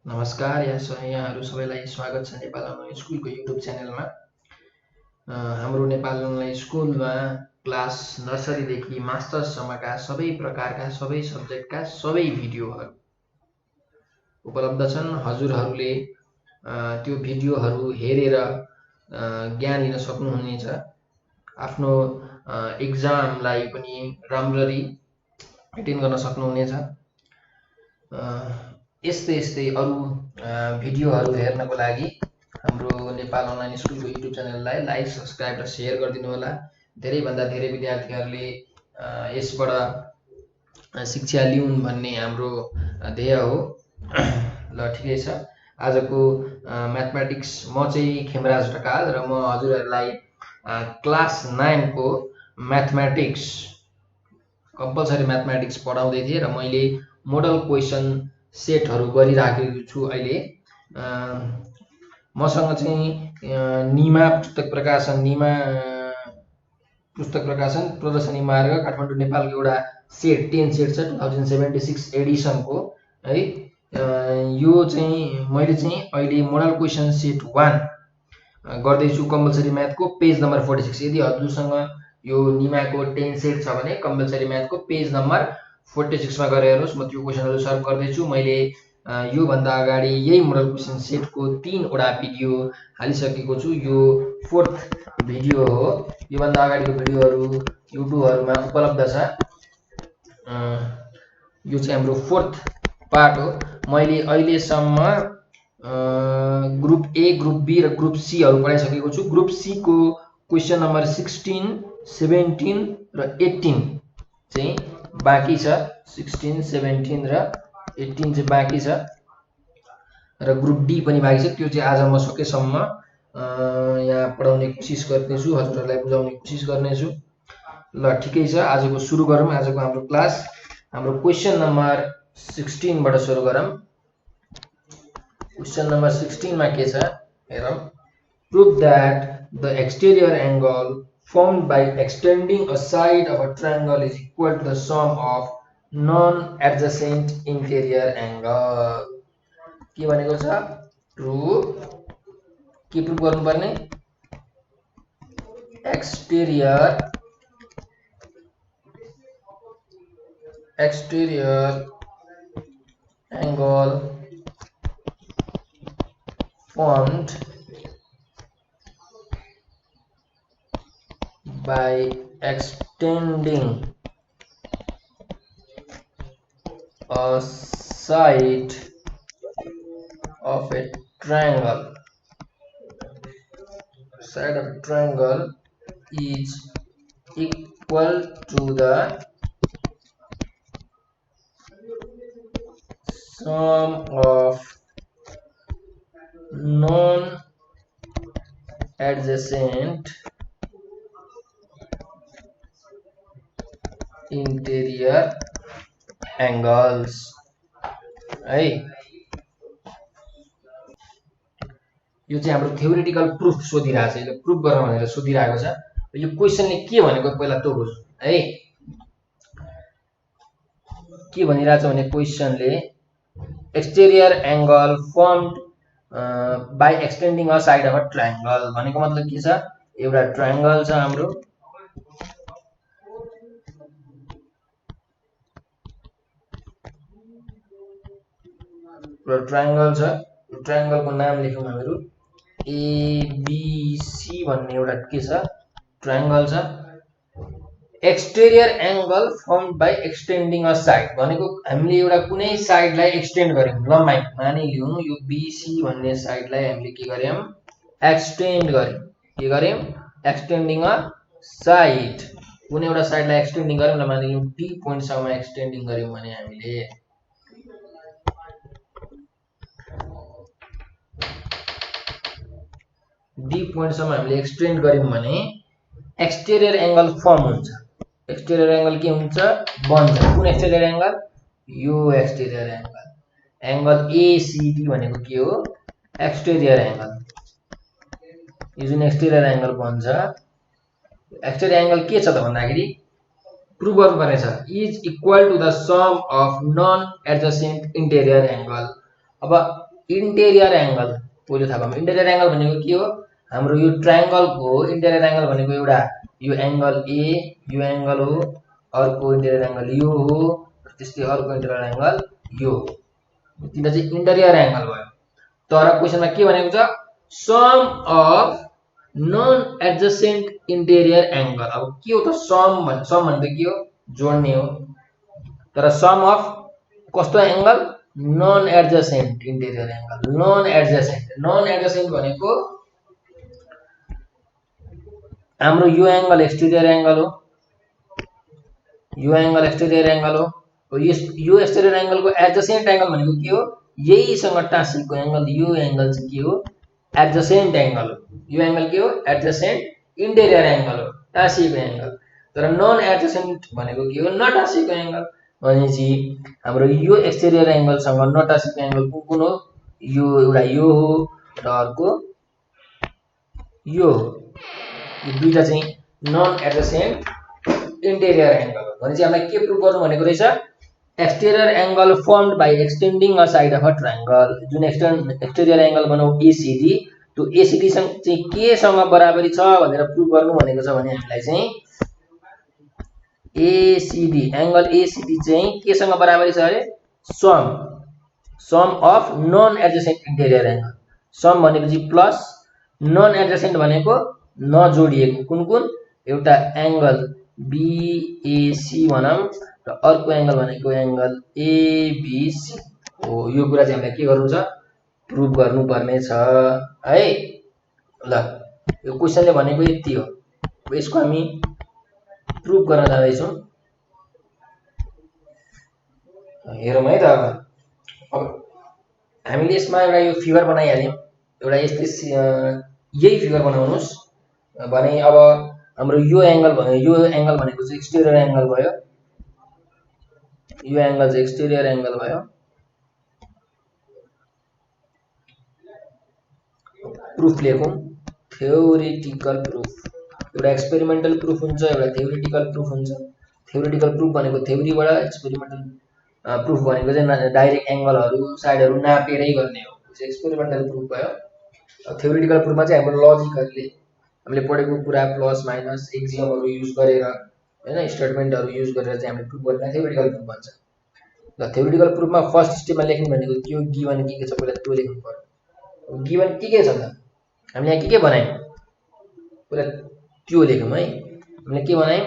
नमस्कार यहाँहरू सबैलाई स्वागत छ नेपाल अनलाइन स्कुलको युट्युब च्यानलमा। हाम्रो नेपाल अनलाइन स्कुलमा क्लास नर्सरीदेखि मास्टर्ससम्मका सबै प्रकारका सबै सब्जेक्टका सबै भिडियोहरू उपलब्ध छन्। हजुरहरूले त्यो भिडियोहरू हेरेर ज्ञान लिन सक्नुहुनेछ। आफ्नो एक्जामलाई पनि राम्ररी एटेन्ड गर्न सक्नुहुनेछ। यस्तै अरू भिडियोहरू हेर्नको लागि हाम्रो नेपाल अनलाइन स्कुलको युट्युब च्यानललाई लाइक, सब्सक्राइब र सेयर गरिदिनु होला। धेरैभन्दा धेरै विद्यार्थीहरूले यसबाट शिक्षा लिउन् भन्ने हाम्रो ध्येय हो। ल ठिकै छ। आजको म्याथमेटिक्स म चाहिँ खेमराज ढकाल र म हजुरहरूलाई क्लास 9 को म्याथमेटिक्स कम्पलसरी म्याथमेटिक्स पढाउँदै थिएँ र मैले मोडल क्वेसन सेटहरू गरिराखेको छु। अहिले मसँग चाहिँ निमा पुस्तक प्रकाशन प्रदर्शनी मार्ग काठमाडौँ नेपालको एउटा सेट 10 सेट छ 2076 एडिसनको है। यो चाहिँ मैले चाहिँ अहिले मोडल क्वेसन सेट 1 गर्दैछु कम्पलसरी म्याथको पेज नम्बर 46। यदि हजुरसँग यो निमाको 10 सेट छ भने कम्पलसरी म्याथको पेज नम्बर 46 मा गएर हेर्नुहोस्। म त्यो क्वेसनहरू सल्भ गर्दैछु। मैले यो भन्दा अगाडि यही मोडल क्वेसन सेटको 3 वटा भिडियो हालिसकेको छु। यो 4th भिडियो हो। यो भन्दा अगाडिको भिडियोहरू युट्युबहरुमा उपलब्ध छ। यो चाहिँ हाम्रो 4th पार्ट हो। मैले अहिलेसम्म ग्रुप ए, ग्रुप बी र ग्रुप सी हरू पढाइसकेको छु। ग्रुप सी को क्वेसन नम्बर 16, 17 र 18 चाहिँ बाँकी छ। 16, 17 र 18 चाहिँ बाँकी छ र ग्रुप डी पनि बाँकी छ। त्यो चाहिँ आज म सकेसम्म यहाँ पढाउने कोसिस गर्नेछु, हजुरहरूलाई बुझाउने कोसिस गर्नेछु। ल ठिकै छ, आजको सुरु गरौँ। आजको हाम्रो क्लास हाम्रो क्वेसन नम्बर 16 बाट सुरु गरौँ। क्वेसन नम्बर 16 मा के छ हेरौँ। Prove that the exterior angle formed by extending a side of a triangle is equal to the sum of non-adjacent interior angle। के भनेको छ? प्रुभ के प्रुभ गर्नुपर्ने? Exterior angle formed by extending a side of a triangle is equal to the sum of non-adjacent interior angles है। यो चाहिँ हाम्रो theoretical proof सोधिरहेको छ। यसले प्रुफ गर्न भनेर सोधिरहेको छ। यो क्वेशनले के भनेको पहिला त्यो बुझ्नु है। के भनिरहेछ भने क्वेशनले exterior angle formed by extending a side of a triangle भनेको मतलब के छ? एउटा ट्रायंगल छ हाम्रो, ट्रायंगल छ। यो ट्रायंगल को नाम लेखौँ हामीहरु एबीसी भन्ने एउटा के छ? ट्रायंगल छ। Exterior angle formed by extending a side भनेको हामीले एउटा कुनै साइडलाई एक्सटेन्ड गर्यौं, लम्बाइ मानिलिउँ यो बीसी भन्ने साइडलाई हामीले के गर्यौं? एक्सटेन्ड गर्यौं। के गर्यौं? Extending a side. कुनै एउटा साइडलाई एक्सटेन्डिङ गर्यौं ल, मानिलिउँ डी पोइन्ट सम्म एक्सटेन्डिङ गर्यौं भने हामीले डी पोइन्ट सम्म हामीले एक्सटेन्ड गर्यौं भने एक्सटेरियर एंगल फर्म हुन्छ। एक्सटेरियर एंगल के हुन्छ? बन्छ। कुन एक्सटेरियर एंगल? यो एक्सटेरियर एंगल। एंगल एसीडी भनेको के हो? Exterior angle. यो जुन एक्सटेरियर एंगल बन्छ, एक्सटेरियर एंगल के छ त भन्दाखेरि प्रुभ गर्नुपर्ने छ is equal to the sum of non adjacent interior angle. अब इन्टेरियर एंगल पहिले थाहा पाऊँ। इन्टेरियर एंगल भनेको के हो? हाम्रो यो ट्रायंगल को इन्टेरियर एंगल भनेको एउटा यो एंगल ए, यो एंगल हो, अर्को इन्टेरियर एंगल यो हो, त्यस्तै अर्को इन्टेरियर एंगल यो हो। तिनटा चाहिँ इन्टेरियर एंगल भयो। तर क्वेशनमा के भनेको छ? Sum of non adjacent interior angle. अब के हो त सम भनेको के हो? जोड्ने हो। तर सम अफ कस्तो angle? Non adjacent interior angle. Non adjacent भनेको हाम्रो यो एंगल एक्सटेरियर एंगल हो, यो एंगल एक्सटेरियर एंगल हो। यो एक्सटेरियर एंगल को एडजेसेंट एंगल भनेको के हो? यही सँग टाँसिएको एंगल। यो एंगल चाहिँ के हो? एडजेसेंट एंगल हो। यो एंगल के हो? एडजेसेंट इन्टेरियर एंगल हो, टाँसिएको एंगल। तर नन एडजेसेंट भनेको के हो? नटाँसिएको एंगल। भनेपछि हाम्रो यो एक्सटेरियर एंगल सँग नटाँसिएको एंगल कुन हो? यो एउटा यो हो र अर्को यो हो। यो दुईटा चाहिँ नन एडजेसेंट इन्टेरियर एंगल हो। भनेपछि हामीलाई के प्रुभ गर्नु भनेको रहेछ? Exterior angle formed by extending a side of a triangle. जुन एक्सटेरियर एंगल बनाऊ एसीडी, त्यो एसीडी चाहिँ के सँग बराबरी छ भनेर प्रुभ गर्नु भनेको छ भने हामीलाई चाहिँ एसीडी एंगल एसीडी चाहिँ के सँग बराबरी छ अरे? Sum of non adjacent interior angle. Sum भनेपछि प्लस, नन एडजेसेंट भनेको नजोडिएको कुन कुन? एउटा एंगल बीएसी भनौं र अर्को एंगल भनेको एंगल एबीसी हो। यो कुरा चाहिँ हामीलाई के गर्नु छ? प्रुभ गर्नुपर्ने छ है। ल यो क्वेशनले भनेको यति हो। यसको हामी प्रुभ गर्न जाँदैछौँ। हेरौँ है त। अब हामीले यसमा एउटा यो फिगर बनाइहाल्यौँ। एउटा यस्तै यही फिगर बनाउनुस् भने अब हाम्रो यो एंगल भनेको चाहिँ एक्सटेरियर एंगल भयो। यो एंगल चाहिँ एक्सटेरियर एंगल भयो। प्रूफ लेखौं। Theoretical proof. एउटा एक्सपेरिमेन्टल प्रूफ हुन्छ, एउटा थ्योरेटिकल प्रूफ हुन्छ। थ्योरेटिकल प्रूफ भनेको थ्योरीबाट, एक्सपेरिमेन्टल प्रूफ भनेको चाहिँ डाइरेक्ट एंगलहरु साइडहरु नापेरै गर्ने हो। त्यो एक्सपेरिमेन्टल प्रूफ भयो। थ्योरेटिकल प्रूफमा चाहिँ हाम्रो लजिकहरुले हामीले पढेको कुरा प्लस माइनस एक्जियमहरु युज गरेर हैन स्टेटमेन्टहरु युज गरेर चाहिँ हामीले प्रूफ गर्ने थ्योरेटिकल प्रूफ भन्छ। ल थ्योरेटिकल प्रूफमा फर्स्ट स्टेपमा लेख्नु भनेको त्यो गिवन के छ पहिला त्यो लेख्नु पर्यो। गिवन के छ त? हामीले यहाँ के बनायौं? पहिला त्यो लेखौं है। हामीले के बनायौं?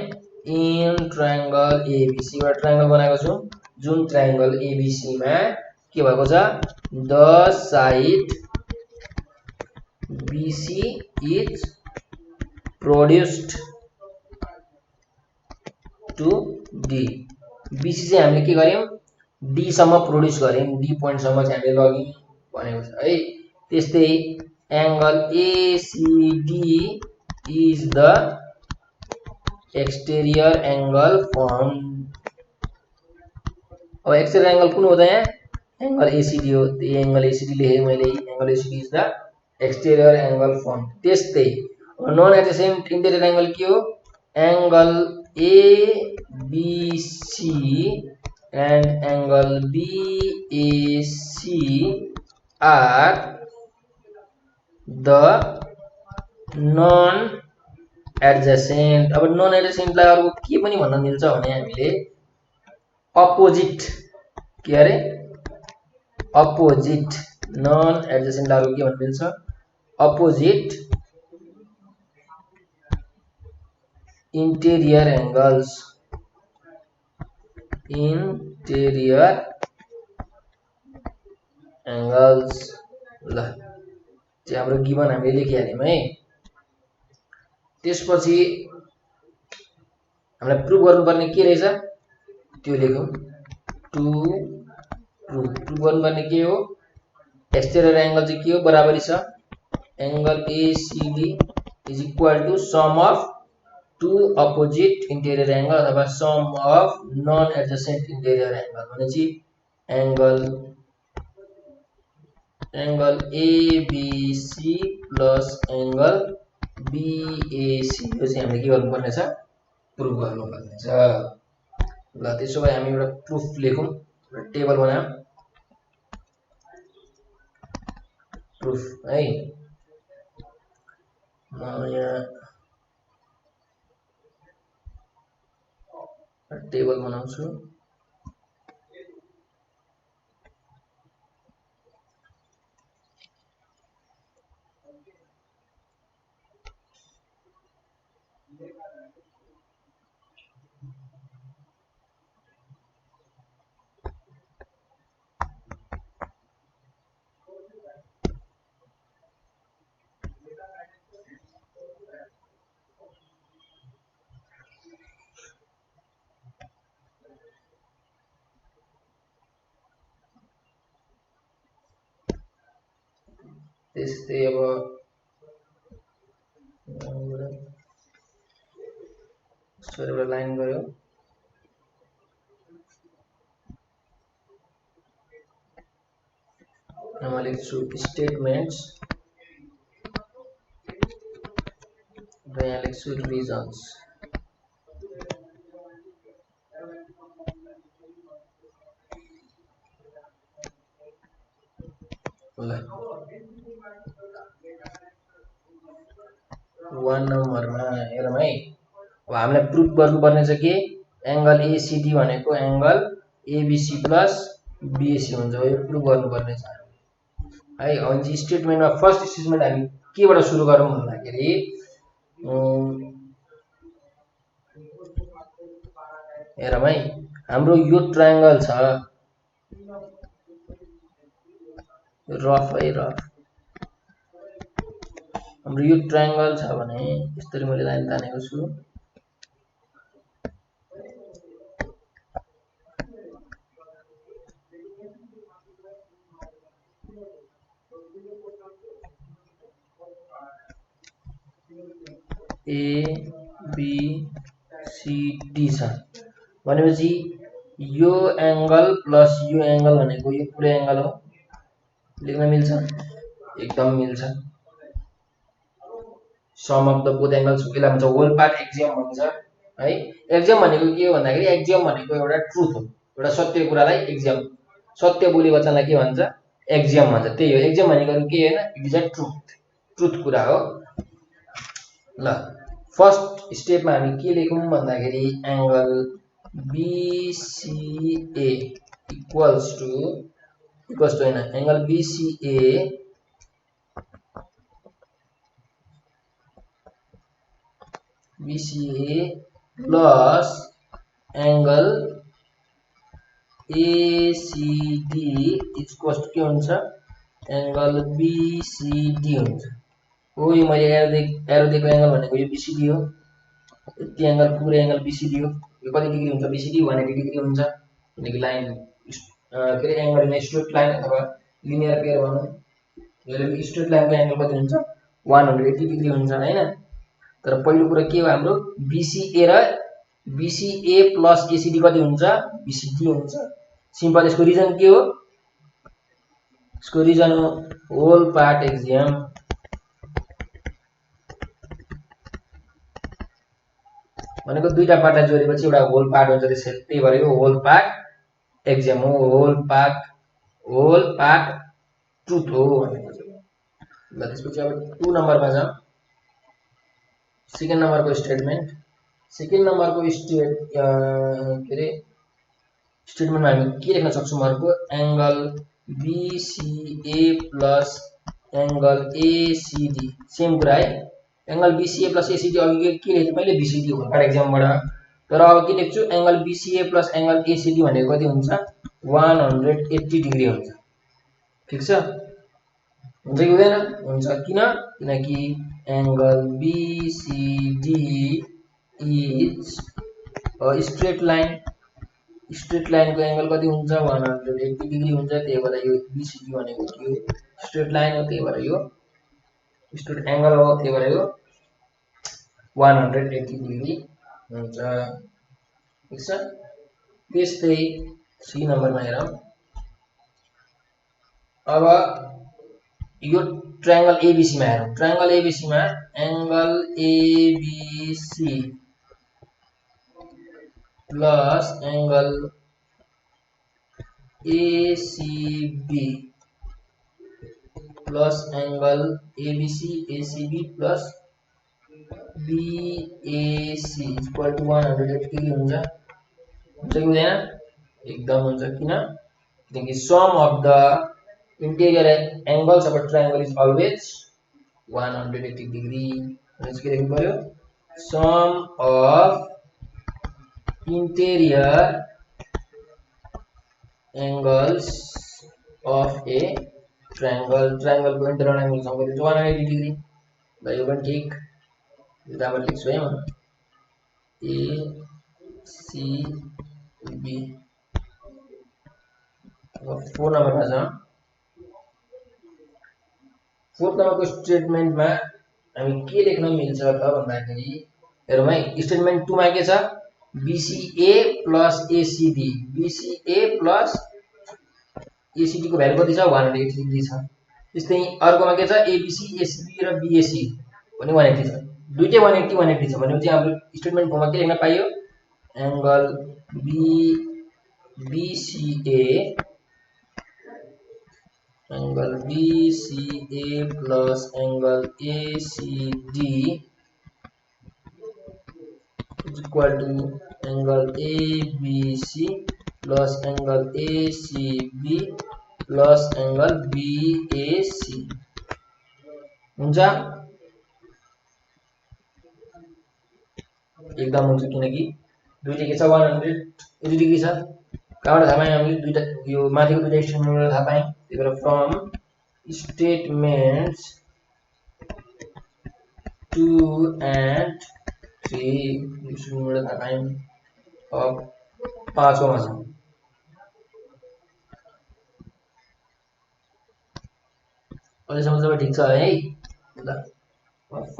इन ट्रायंगल एबीसी एउटा ट्रायंगल बनाएको छौं। जुन ट्रायंगल एबीसी मा के भएको छ? The side BC is produced to D. BC चाहिँ हामीले के गर्यौं? डी सम्म प्रोड्युस गर्यौं। डी पोइन्ट सम्म चाहिँ हामीले लग्यौं भनेको छ है। त्यस्तै angle ACD is the exterior angle form. अब एक्सटेरियर एंगल कुन हो त? यहाँ एंगल एसीडी हो। त्यो एंगल एसीडी लेखे मैले। Angle ACD is the exterior angle form. त्यस्तै नन एडजेसेंट इन्टेरियर एंगल के हो? Angle ABC and angle BAC are the non adjacent. अब नन एडजेसेंटलाई अर्को के पनि भन्न मिल्छ भने हामीले अपोजिट। के अरे? अपोजिट। नन एडजेसेंटलाई अर्को के भन्न मिल्छ? Opposite interior angles. Interior angles. ल चाहिँ हाम्रो गिवन हामीले लेखिहाल्यौं है। त्यसपछि हामीलाई प्रुभ गर्नुपर्ने के रहेछ? त्यो लेखौं। टु प्रुभ गर्नुपर्ने के हो? एक्सटेरियर एंगल चाहिँ के हो? बराबरी छ angle ACD is equal to sum of two opposite interior angle अथवा sum of non adjacent interior angle. भनेपछि angle ABC plus angle BAC यो चाहिँ हामीले के गर्नुपर्ने छ? प्रुभ गर्नुपर्ने छ। ल त्यसो भए हामी एउटा प्रुफ लेखौं। एउटा टेबल बनाऊ। प्रुफ है। यहाँ टेबल बनाउँछु। त्यस्तै अब एउटा लाइन गयो। म लेख्छु स्टेटमेन्ट्स र यहाँ लेख्छु रिजन्स। ल 1 नम्बरमा हेरौँ है। अब हामीलाई प्रुफ गर्नुपर्ने छ कि एंगल एसीडी भनेको एंगल एबीसी प्लस बीएसी हुन्छ। यो प्रुफ गर्नुपर्ने छ है। अनि स्टेटमेन्टमा फर्स्ट स्टेटमेन्ट हामी केबाट सुरु गरौँ भन्दाखेरि हेरौँ है। हाम्रो यो ट्रायंगल छ रफ है, रफ हाम्रो यो ट्रायंगल छ भने यसरी मैले लाइन तानेको छु। ए बी सी डी छ भनेपछि यो एंगल प्लस यो एंगल भनेको यो पुरै एंगल हो। लेख्न मिल्छ? एकदम मिल्छ। Sum of the both angles यसलाई भन्छ होल पार्ट एक्जियम भन्छ है। एक्जियम भनेको के हो भन्दाखेरि एक्जियम भनेको एउटा ट्रुथ हो, एउटा सत्य कुरालाई एक्जियम, सत्य बोली वचनलाई के भन्छ? एक्जियम भन्छ। त्यही हो एक्जियम भनेको के हैन, it is a truth, truth कुरा हो। ल फर्स्ट स्टेपमा हामी के लेखौं भन्दाखेरि एंगल बीसीए इक्वल्स टु हैन angle BCA plus angle ACD equals to के हुन्छ? एंगल बीसीडी हुन्छ। हो यो मैले एरो दिएको एंगल भनेको यो बीसीडी हो। यति एंगल पुरै एंगल बीसीडी हो। यो कति डिग्री हुन्छ? बीसीडी 180 डिग्री हुन्छ। किनकि लाइन के रे एंगल इन स्ट्रेट लाइन अथवा लिनियर पेयर भनौं। यसले स्ट्रेट लाइनको एंगल कति हुन्छ? 180 डिग्री हुन्छ हैन। तर पहिलो कुरा के हो हाम्रो? बीसीए र बीसीए प्लस एसीडी कति हुन्छ? बीसीडी हुन्छ। सिम्पल। यसको रिजन के हो? यसको रिजन हो होल पार्ट एक्जियम। भनेको दुईटा पार्टलाई जोडेपछि एउटा होल पार्ट हुन्छ। त्यसैले त्यही भएर यो होल पार्ट एक्जियम हो, होल पार्ट ट्रुथ हो भनेको छ। ल त्यसपछि अब 2 नम्बरमा जाऊ। सेकेन्ड नम्बरको स्टेटमेन्ट। सेकेन्ड नम्बरको स्टेटमेन्टमा हामी के लेख्न सक्छौं अर्को? Angle BCA plus angle ACD. Same कुरा है। एंगल बीसीए प्लस एसीडी अघि के लेख्थे मैले? बीसीडी होल पार्ट एक्जियमबाट। तर अब के लेख्छु? Angle BCA plus angle ACD भनेको कति हुन्छ? 180 डिग्री हुन्छ। ठीक छ? हुन्छ कि हुँदैन? हुन्छ। किन? किनकि angle BCD is a straight line. Straight लाइनको एंगल कति हुन्छ? 180 डिग्री हुन्छ। त्यही भएर यो बीसीडी भनेको यो स्ट्रेट लाइन हो। त्यही भएर यो स्ट्रेट एंगल हो। त्यही भएर यो 180 डिग्री हुन्छ। ठीक छ? त्यस्तै 3 नम्बरमा हेरौं। अब यो ट्रायंगल एबीसी मा हेरौं। ट्रायंगल एबीसी मा angle ABC plus angle ACB plus angle ABC ACB plus BAC equal to 180 degree हुन्छ कि हुँदैन एकदम हुन्छ किनकि sum of the interior angles of a triangle is always 180 degree भनेपछि के लेख्नु पर्यो sum of interior angles of a triangle को इंटीरियर एंगल सँग दिन्छ 180 डिग्री ल यो पनि ठीक बराबर लेख्छु है म ए सी बी 4 नम्बरमा छ 4 नम्बरको स्टेटमेन्टमा हामी के लेख्न मिल्छ त भन्दाखेरि हेरौँ है स्टेटमेन्ट 2 मा के छ BCA plus ACD BCA plus ACD को भ्यालु कति छ 180 डिग्री छ त्यस्तै अर्कोमा के छ ABC ACB र BAC पनि 180 छ दुईटै 180 छ भनेपछि हाम्रो स्टेटमेन्ट 2 मा के लेख्न पाइयो angle BCA plus angle ACD is equal to angle ABC plus angle ACB plus angle BAC हुन्छ एकदम हुन्छ किनकि दुईटै के छ 180 डिग्री छ कहाँबाट थाहा पायौं हामीले दुईटा यो माथिको दुईटा स्टेटमेन्टबाट थाहा पायौं त्यही भएर फ्रम स्टेटमेन्ट्स 2 and 3 स्टेटमेन्टबाट थाहा पायौं अब पाँचौंमा छ अहिलेसम्म सबै ठीक छ है ल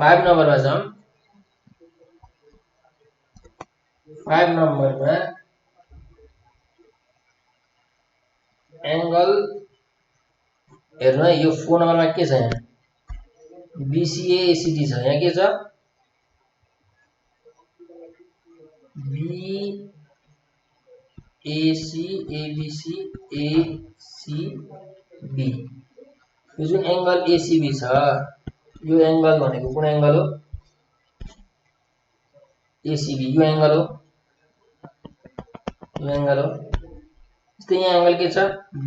5 नम्बरमा छ 5 नम्बरमा एंगल हेर्नु है यो 4 नम्बरमा के छ यहाँ BCA ACD छ यहाँ के छ BAC ABC ACB यो जुन एंगल ACB छ यो एंगल भनेको कुन एंगल हो ACB यो एंगल हो त्यस्तै यहाँ एंगल के छ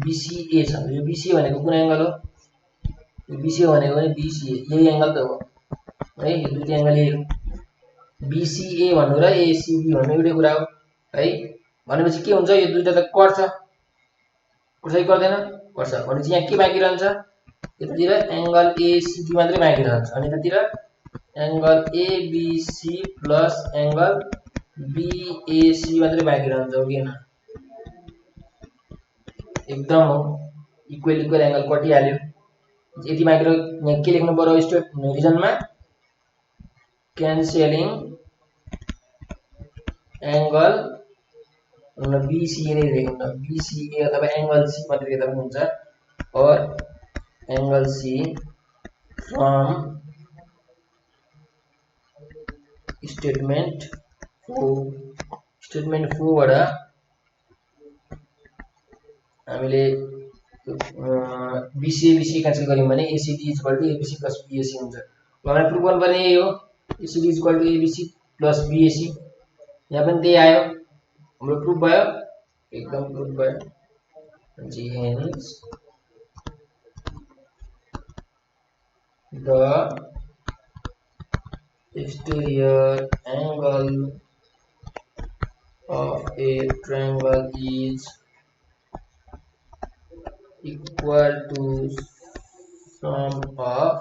BCA छ यो BCA भनेको कुन एंगल हो यो BCA भनेको पनि BCA यही एंगल त हो है यो दुईटै एंगल यही हो BCA भन्नु र ACB भन्नु एउटै कुरा हो है भनेपछि के हुन्छ यो दुईटा त कट्छ कि गर्दैन कट्छ भनेपछि यहाँ के बाँकी रहन्छ यतातिर एंगल ACD मात्रै बाँकी रहन्छ अनि यतातिर angle ABC plus angle BAC मात्रै बाँकी रहन्छ हो किन एकदम हो इक्वल एंगल कटिहाल्यो यति बाँकी रह्यो यहाँ के लेख्नु पर्यो स्टेट रिजनमा क्यान्सलिङ एंगल BCA नै लेख्नु BCA अथवा एंगल C मात्रै लेख्दा पनि हुन्छ और एंगल C फ्रम स्टेटमेन्ट 4 बाट हामीले BCA क्यान्सल गर्यौं भने ACD ABC plus BAC हुन्छ मलाई प्रुफ गर्नुपर्ने यही हो ACD ABC plus BAC यहाँ पनि त्यही आयो हाम्रो प्रुफ भयो एकदम प्रुफ भयो hence the exterior angle of a triangle is equal to sum of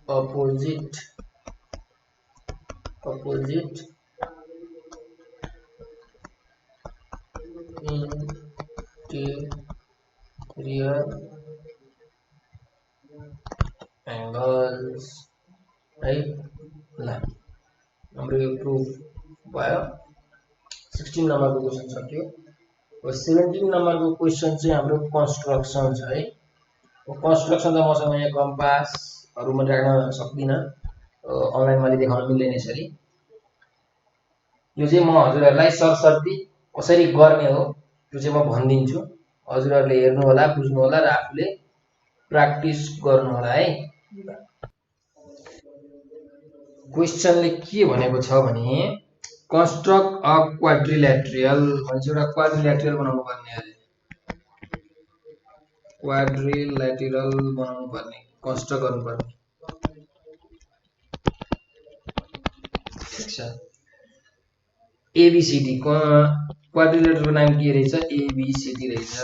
opposite interior angles है ल हाम्रो यो प्रुफ भयो 16 नम्बरको क्वेशन सक्यो र 17 नम्बरको क्वेशन चाहिँ हाम्रो कन्स्ट्रक्सन छ है कन्स्ट्रक्सन त मसँग यहाँ कम्पासहरु म राख्न सक्दिन अनलाइनमा देखाउन मिल्दैन यसरी यो चाहिँ म हजुरहरुलाई सरसर्ती कसरी गर्ने हो त्यो चाहिँ म भन्दिन्छु हजुरहरुले हेर्नु होला, बुझ्नु होला र आफूले प्र्याक्टिस गर्नु होला है। क्वेशनले के भनेको छ भने construct a quadrilateral भनेपछि एउटा क्वाड्रिल्याटरल बनाउनु पर्ने अरे, क्वाड्रिल्याटरल बनाउनु पर्ने, कन्स्ट्रक्ट गर्नु पर्ने। ठीक छ, एबीसीडी क्वाड्रिल्याटरलको नाम के रहेछ, एबीसीडी रहेछ।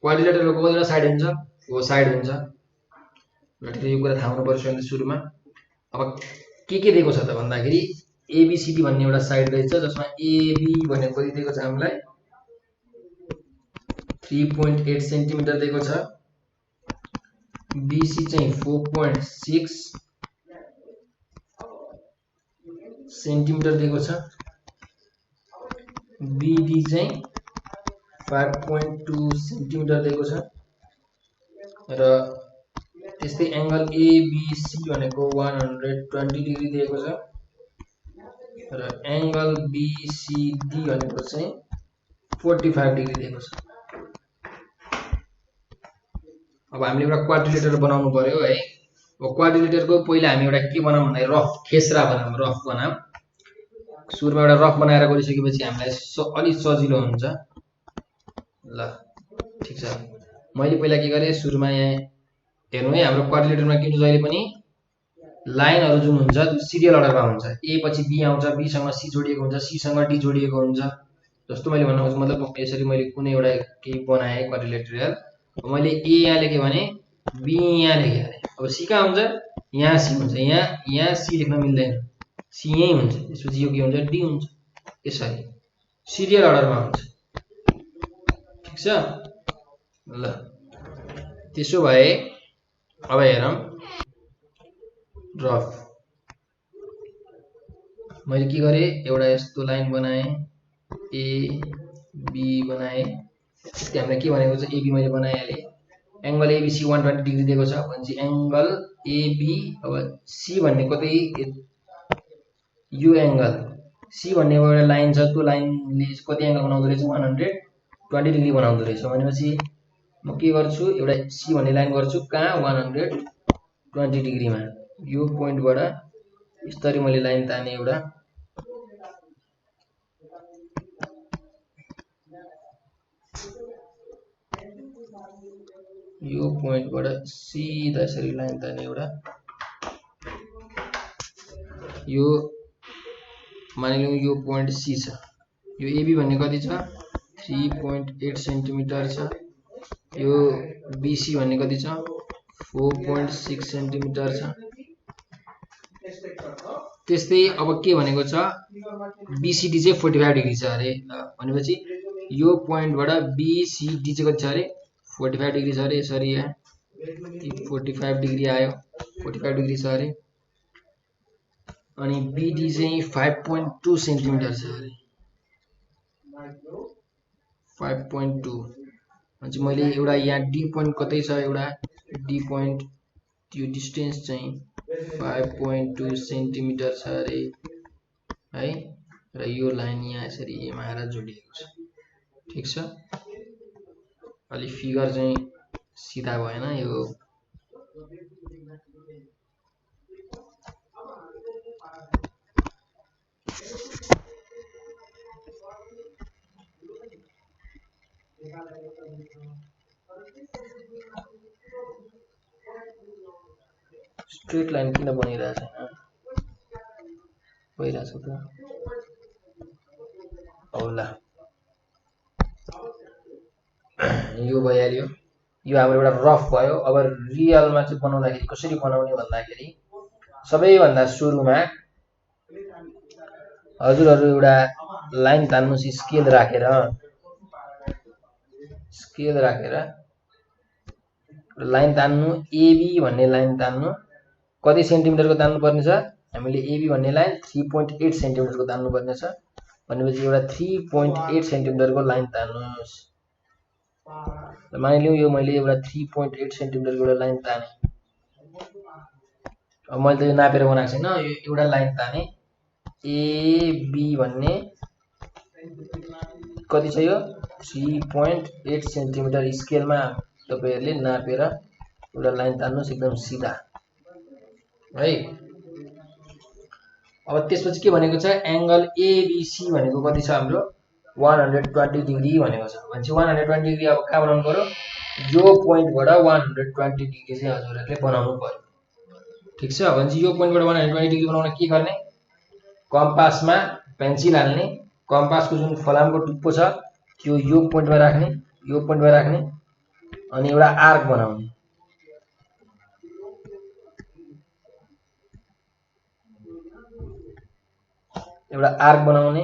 क्वाड्रिल्याटरलको कतिवटा साइड हुन्छ, हो साइड हुन्छ। यो कुरा थाहा हुनु पर्छ नि सुरुमा। अब के दिएको छ त भन्दाखेरि एबीसीडी भन्ने एउटा साइड रहेछ जसमा एबी भनेको कति दिएको छ हामीलाई 3.8 सेन्टिमिटर दिएको छ, बीसी चाहिँ 4.6 सेन्टिमिटर दिएको छ, बीडी चाहिँ 5.2 सेन्टिमिटर दिएको छ र त्यस्तै एंगल एबीसी भनेको 120 डिग्री दिएको छ र एंगल बीसीडी भनेको चाहिँ 45 डिग्री दिएको छ। अब हामीले एउटा क्वाड्रिलेटर बनाउनु पर्यो है। अब क्वाड्रिलेटरको पहिला हामी एउटा के बनाऊँ भन्दा रफ खेसरा बनाऊँ, रफ बनाऊँ। सुरुमा एउटा रफ बनाएर गरिसकेपछि हामीलाई अलि सजिलो हुन्छ। ल ठीक छ, मैले पहिला के गरे सुरुमा यहाँ हेर्नु है, हाम्रो क्वाड्रिलेटरमा के हुन्छ जहिले पनि लाइनहरु जुन हुन्छ सिरियल अर्डरमा हुन्छ। ए पछि बी आउँछ, बी सँग सी जोडिएको हुन्छ, सी सँग डी जोडिएको हुन्छ। जस्तो मैले भन्नु खोजेको मतलब यसरी मैले कुनै एउटा केही बनाए क्वाड्रिलेटरल, मैले ए यहाँ लेखे भने बी यहाँ लेखे अरे, अब सी कहाँ हुन्छ, यहाँ सी हुन्छ, यहाँ सी लेख्न मिल्दैन, सी यही हुन्छ। त्यसपछि यो के हुन्छ, डी हुन्छ। यसरी सिरियल अर्डरमा हुन्छ। ठीक छ, ल त्यसो भए अब हेरौँ रफ। मैले के गरे, एउटा यस्तो लाइन बनाए, ए बी बनाए। त्यसले हामीले के भनेको छ, एबी मैले बनाइहाले। एंगल एबीसी 120 डिग्री दिएको छ भनेपछि एंगल एबी, अब सी भन्ने कतै यो एंगल सी भन्ने एउटा लाइन छ, त्यो लाइनले कति एंगल बनाउँदो रहेछ, 120 डिग्री बनाउँदो रहेछ। भनेपछि म के गर्छु, एउटा सी भन्ने लाइन गर्छु कहाँ, 120 डिग्रीमा। यो पोइन्टबाट यसरी मैले लाइन ताने एउटा, यो पोइन्टबाट सिधा यसरी लाइन ताने एउटा। यो मानिलिउँ यो पोइन्ट सी छ, यो एबी भन्ने कति छ, 3.8 सेन्टिमिटर छ। यो बीसी भन्ने कति छ, 4.6 सेन्टिमिटर छ। त्यस्तै अब के भनेको छ, बीसीडी चाहिँ 45 डिग्री छ अरे। भनेपछि यो पोइन्टबाट बीसीडी चाहिँ कति छ अरे, 45 डिग्री छ अरे। यसरी यहाँ 45 डिग्री आयो, 45 डिग्री छ अरे। अनि बीडी चाहिँ 5.2 सेन्टिमिटर छ अरे, 5.2। अनि मैले एउटा यहाँ डी पोइन्ट कतै छ, एउटा डी पोइन्ट, त्यो डिस्टेन्स चाहिँ 5.2 सेन्टिमिटर छ अरे है। र यो लाइन यहाँ यसरी एमा आएर जोडिएको छ। ठीक छ, अलि फिगर चाहिँ सिधा भएन यो। स्ट्रेट लाइन किन बनिरहेछ, भइरहेछ त होला। यो भइहाल्यो, यो हाम्रो एउटा रफ भयो। अब रियलमा चाहिँ बनाउँदाखेरि कसरी बनाउने भन्दाखेरि सबैभन्दा सुरुमा हजुरहरु एउटा लाइन तान्नुस्, स्केल राखेर लाइन तान्नु। एबी भन्ने लाइन तान्नु, कति सेन्टिमिटरको तान्नु पर्ने छ, हामीले एबी भन्ने लाइन 3.8 सेन्टिमिटरको तान्नु पर्ने छ। भनेपछि एउटा 3.8 सेन्टिमिटरको लाइन तान्नुस्। मानिलिउँ यो मैले एउटा 3.8 सेन्टिमिटरको एउटा लाइन ताने। अब मैले त यो नापेर बनाएको छैन, यो एउटा लाइन ताने। एबी भन्ने कति छ, यो 3.8 सेन्टिमिटर स्केलमा तपाईहरुले नापेर एउटा लाइन तान्नुस् एकदम सिधा है। अब त्यसपछि के भनेको छ एंगल एबीसी भनेको कति छ हाम्रो 120 डिग्री भनेको छ। भनेपछि 120 डिग्री अब कहाँ बनाउनु पर्यो यो पोइन्टबाट 120 डिग्री चाहिँ हजुरहरुले बनाउनु पर्यो। ठीक छ। भनेपछि यो पोइन्टबाट 120 डिग्री बनाउन के गर्ने कम्पासमा पेन्सिल हाल्ने कम्पासको जुन फलामको टुप्पो छ त्यो यो पोइन्टमा राख्ने यो पोइन्टमा राख्ने अनि एउटा आर्क बनाउने। एउटा आर्क बनाउने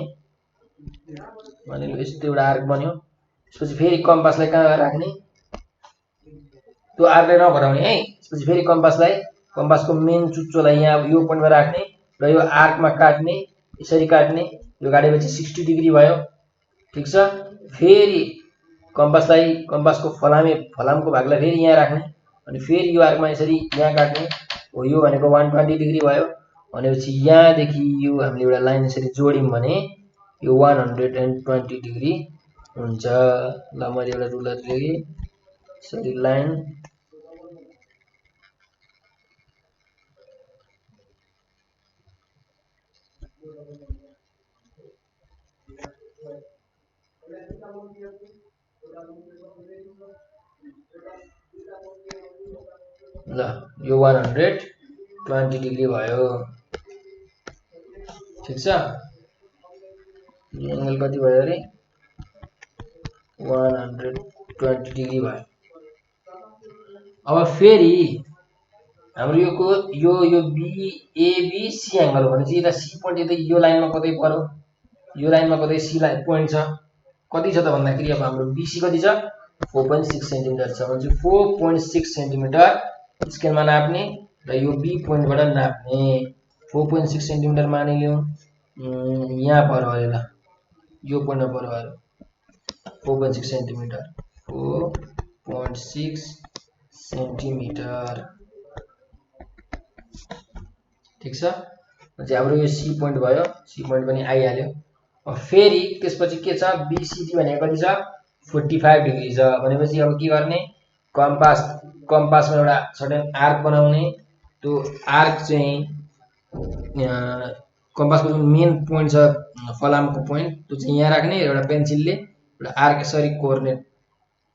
भनेको यस्तो एउटा आर्क बन्यो। त्यसपछि फेरि कम्पासलाई कहाँ राख्ने त्यो आर्कलाई नघटाउने है। त्यसपछि फेरि कम्पासको मेन चुच्चोलाई यहाँ यो पोइन्टमा राख्ने र यो आर्कमा काट्ने यसरी काट्ने। यो काटेपछि 60 डिग्री भयो। ठीक छ। फेरि कम्पासको फलामको भागलाई फेरि यहाँ राख्ने अनि फेरि यो आर्कमा यसरी यहाँ काट्ने हो। यो भनेको 120 डिग्री भयो। भनेपछि यहाँदेखि यो हामीले एउटा लाइन यसरी जोड्यौं भने यो 120 डिग्री हुन्छ। ल मैले एउटा रुलर लिएँ यसरी लाइन ल यो 120 डिग्री भयो। ठीक छ। यो एंगल कति भयो अरे 120 डिग्री भयो। अब फेरि हाम्रो यो बीएबीसी एंगल हो भने चाहिँ यता सी पोइन्ट यतै यो लाइनमा कतै पर्यो। यो लाइनमा कतै सी लाइन पोइन्ट छ कति छ त भन्दाखेरि अब हाम्रो बीसी कति छ 4.6 सेन्टिमिटर छ। भने 4.6 सेन्टिमिटर स्केलमा नाप्ने र यो बी पोइन्टबाट नाप्ने 4.6 सेन्टिमिटर मानिलियौं यहाँ पर्यो अरे ल यो पोइन्टमा पर्यो अरे 4.6 सेन्टिमिटर 4.6 सेन्टिमिटर। ठीक छ। चाहिँ हाम्रो यो सी पोइन्ट भयो। सी पोइन्ट पनि आइहाल्यो। अब फेरि त्यसपछि के छ बीसीडी भनेको कति छ 45 डिग्री छ। भनेपछि अब के गर्ने कम्पासमा एउटा सर्टेन आर्क बनाउने। त्यो आर्क चाहिँ कम्पासको जुन मेन पोइन्ट छ फलामको पोइन्ट त्यो चाहिँ यहाँ राख्ने र एउटा पेन्सिलले एउटा आर्क यसरी कोर्ने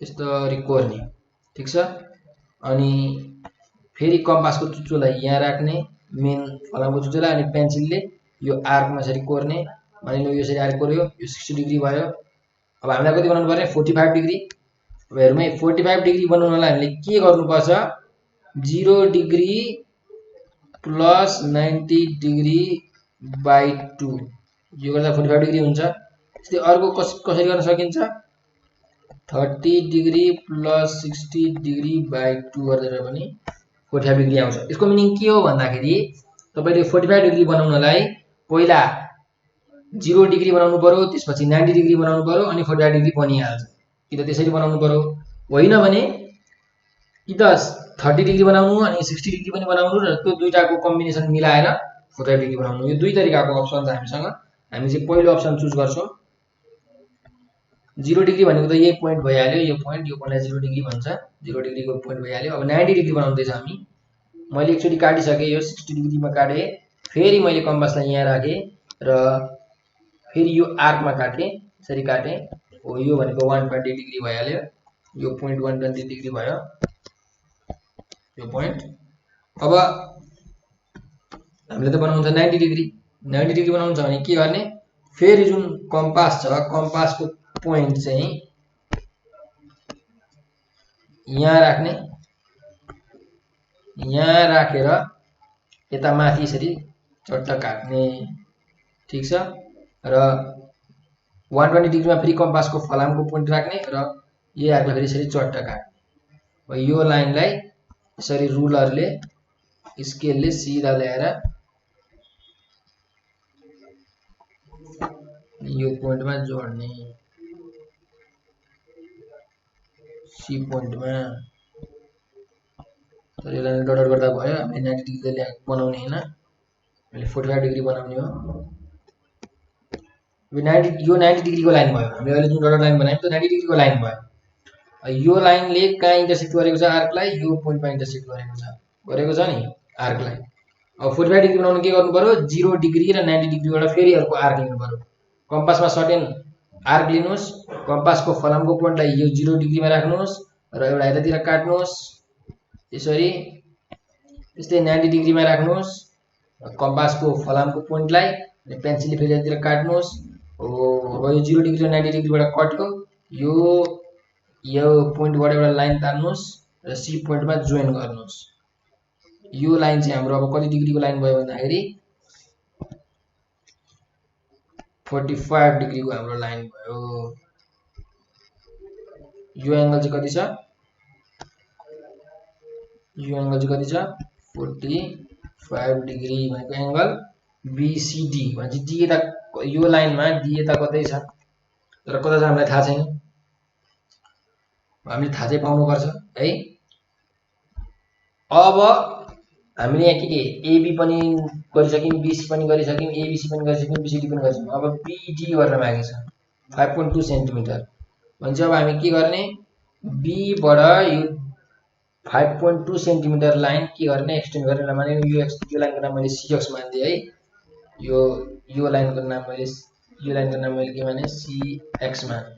यसरी कोर्ने। ठीक छ। अनि फेरि कम्पासको चुच्चोलाई यहाँ राख्ने मेन फलामको चुच्चोलाई अनि पेन्सिलले यो आर्कमा यसरी कोर्ने। मानिलियो यो यसरी आर्क कोर्यो यो 60 डिग्री भयो। अब हामीलाई कति बनाउनु पर्ने 45 डिग्री। अब हेरौँ है 45 डिग्री बनाउनलाई हामीले के गर्नुपर्छ 0 डिग्री प्लस 90 डिग्री बाइ 2 यो गर्दा 45 डिग्री हुन्छ। त्यस्तै अर्को कसरी गर्न सकिन्छ 30 डिग्री प्लस 60 डिग्री बाइ 2 गरेर पनि 45 डिग्री आउँछ। यसको मिनिङ के हो भन्दाखेरि तपाईले 45 डिग्री बनाउनलाई पहिला 0 डिग्री बनाउनु पर्यो त्यसपछि 90 डिग्री बनाउनु पर्यो अनि 45 डिग्री बनिहाल्छ। कि त त्यसरी बनाउनु पर्यो होइन भने कि त 30 डिग्री बनाउनु अनि 60 डिग्री पनि बनाउनु र त्यो दुईटाको कम्बिनेसन मिलाएर 45 डिग्री बनाउनु। यो दुई तरिकाको अप्सन छ हामीसँग। हामी चाहिँ पहिलो अप्सन चुज गर्छौं। 0 डिग्री भनेको त यही पोइन्ट भइहाल्यो। यो पोइन्टलाई 0 डिग्री भन्छ। 0 डिग्रीको पोइन्ट भइहाल्यो। अब 90 डिग्री बनाउँदैछ हामी। मैले एकचोटी काटिसके यो 60 डिग्रीमा काटे फेरि मैले कम्पासलाई यहाँ राखे र फेरि यो आर्कमा काटे यसरी काटे हो। यो भनेको 120 डिग्री भइहाल्यो। यो पोइन्ट 120 डिग्री भयो यो पोइन्ट। अब हामीले त बनाउनु छ 90 डिग्री। 90 डिग्री बनाउनु छ भने के गर्ने फेरि जुन कम्पास छ कम्पासको पोइन्ट चाहिँ यहाँ राख्ने यहाँ राखेर यता माथि यसरी चट्ट काट्ने। ठीक छ। र 120 डिग्रीमा फेरि कम्पासको फलामको पोइन्ट राख्ने र यो आर्कलाई फेरि यसरी चट्ट काट्ने। यो लाइनलाई यसरी रुलरले स्केलले सिधा ल्याएर यो पोइन्टमा जोड्ने सी पोइन्टमा। तर यसलाई डट गर्दा भयो। हामीले 90 डिग्री बनाउने हैन हामीले 45 डिग्री बनाउने हो। यो 90 डिग्रीको लाइन भयो। हामीले अहिले जुन डट लाइन बनायौँ त्यो 90 डिग्रीको लाइन भयो। यो लाइनले कहाँ इन्टरसेक्ट गरेको छ आर्कलाई? यो पोइन्टमा इन्टरसेक्ट गरेको छ नि आर्कलाई। अब 45 डिग्री बनाउन के गर्नु पर्यो? 0 डिग्री र 90 डिग्रीबाट फेरि अर्को आर्क लिनु पर्यो। कम्पासमा सर्टेन आर्क लिनुहोस्, कम्पासको फलामको पोइन्टलाई यो 0 डिग्रीमा राख्नुहोस् र एउटा यतातिर काट्नुहोस्, यसरी त्यस्तै 90 डिग्रीमा राख्नुहोस् कम्पासको फलामको पोइन्टलाई, पेन्सिलले फेरि यतातिर काट्नुहोस्। अब यो 0 डिग्री र 90 डिग्रीबाट कट्यो, यो पोइन्टबाट एउटा लाइन तान्नुहोस् र सी पोइन्टमा जोइन गर्नुहोस्। यो लाइन चाहिँ हाम्रो अब कति डिग्रीको लाइन भयो भन्दाखेरि 45 डिग्रीको हाम्रो लाइन भयो। यो एंगल चाहिँ कति छ? यो एंगल चाहिँ कति छ? 45 डिग्री भनेको एंगल बीसीडी भन्छ। डी यता यो लाइनमा डी यता कतै छ, तर कता छ हामीलाई थाहा छैन। हामीले थाहा चाहिँ पाउनुपर्छ है। अब हामीले यहाँ के एबी पनि गरिसक्यौँ, बीसी पनि गरिसक्यौँ, एबीसी पनि गरिसक्यौँ, बीसीडी पनि गरिसक्यौँ। अब बीडी गर्न बाँकी छ 5.2 सेन्टिमिटर। भन्छ अब हामी के गर्ने? बी बाट यो 5.2 सेन्टिमिटर लाइन के गर्ने? एक्सटेन्ड गर्ने। माने यो लाइनको नाम मैले सीएक्स मान्दिए है। यो लाइनको नाम मैले के माने? सीएक्स माने।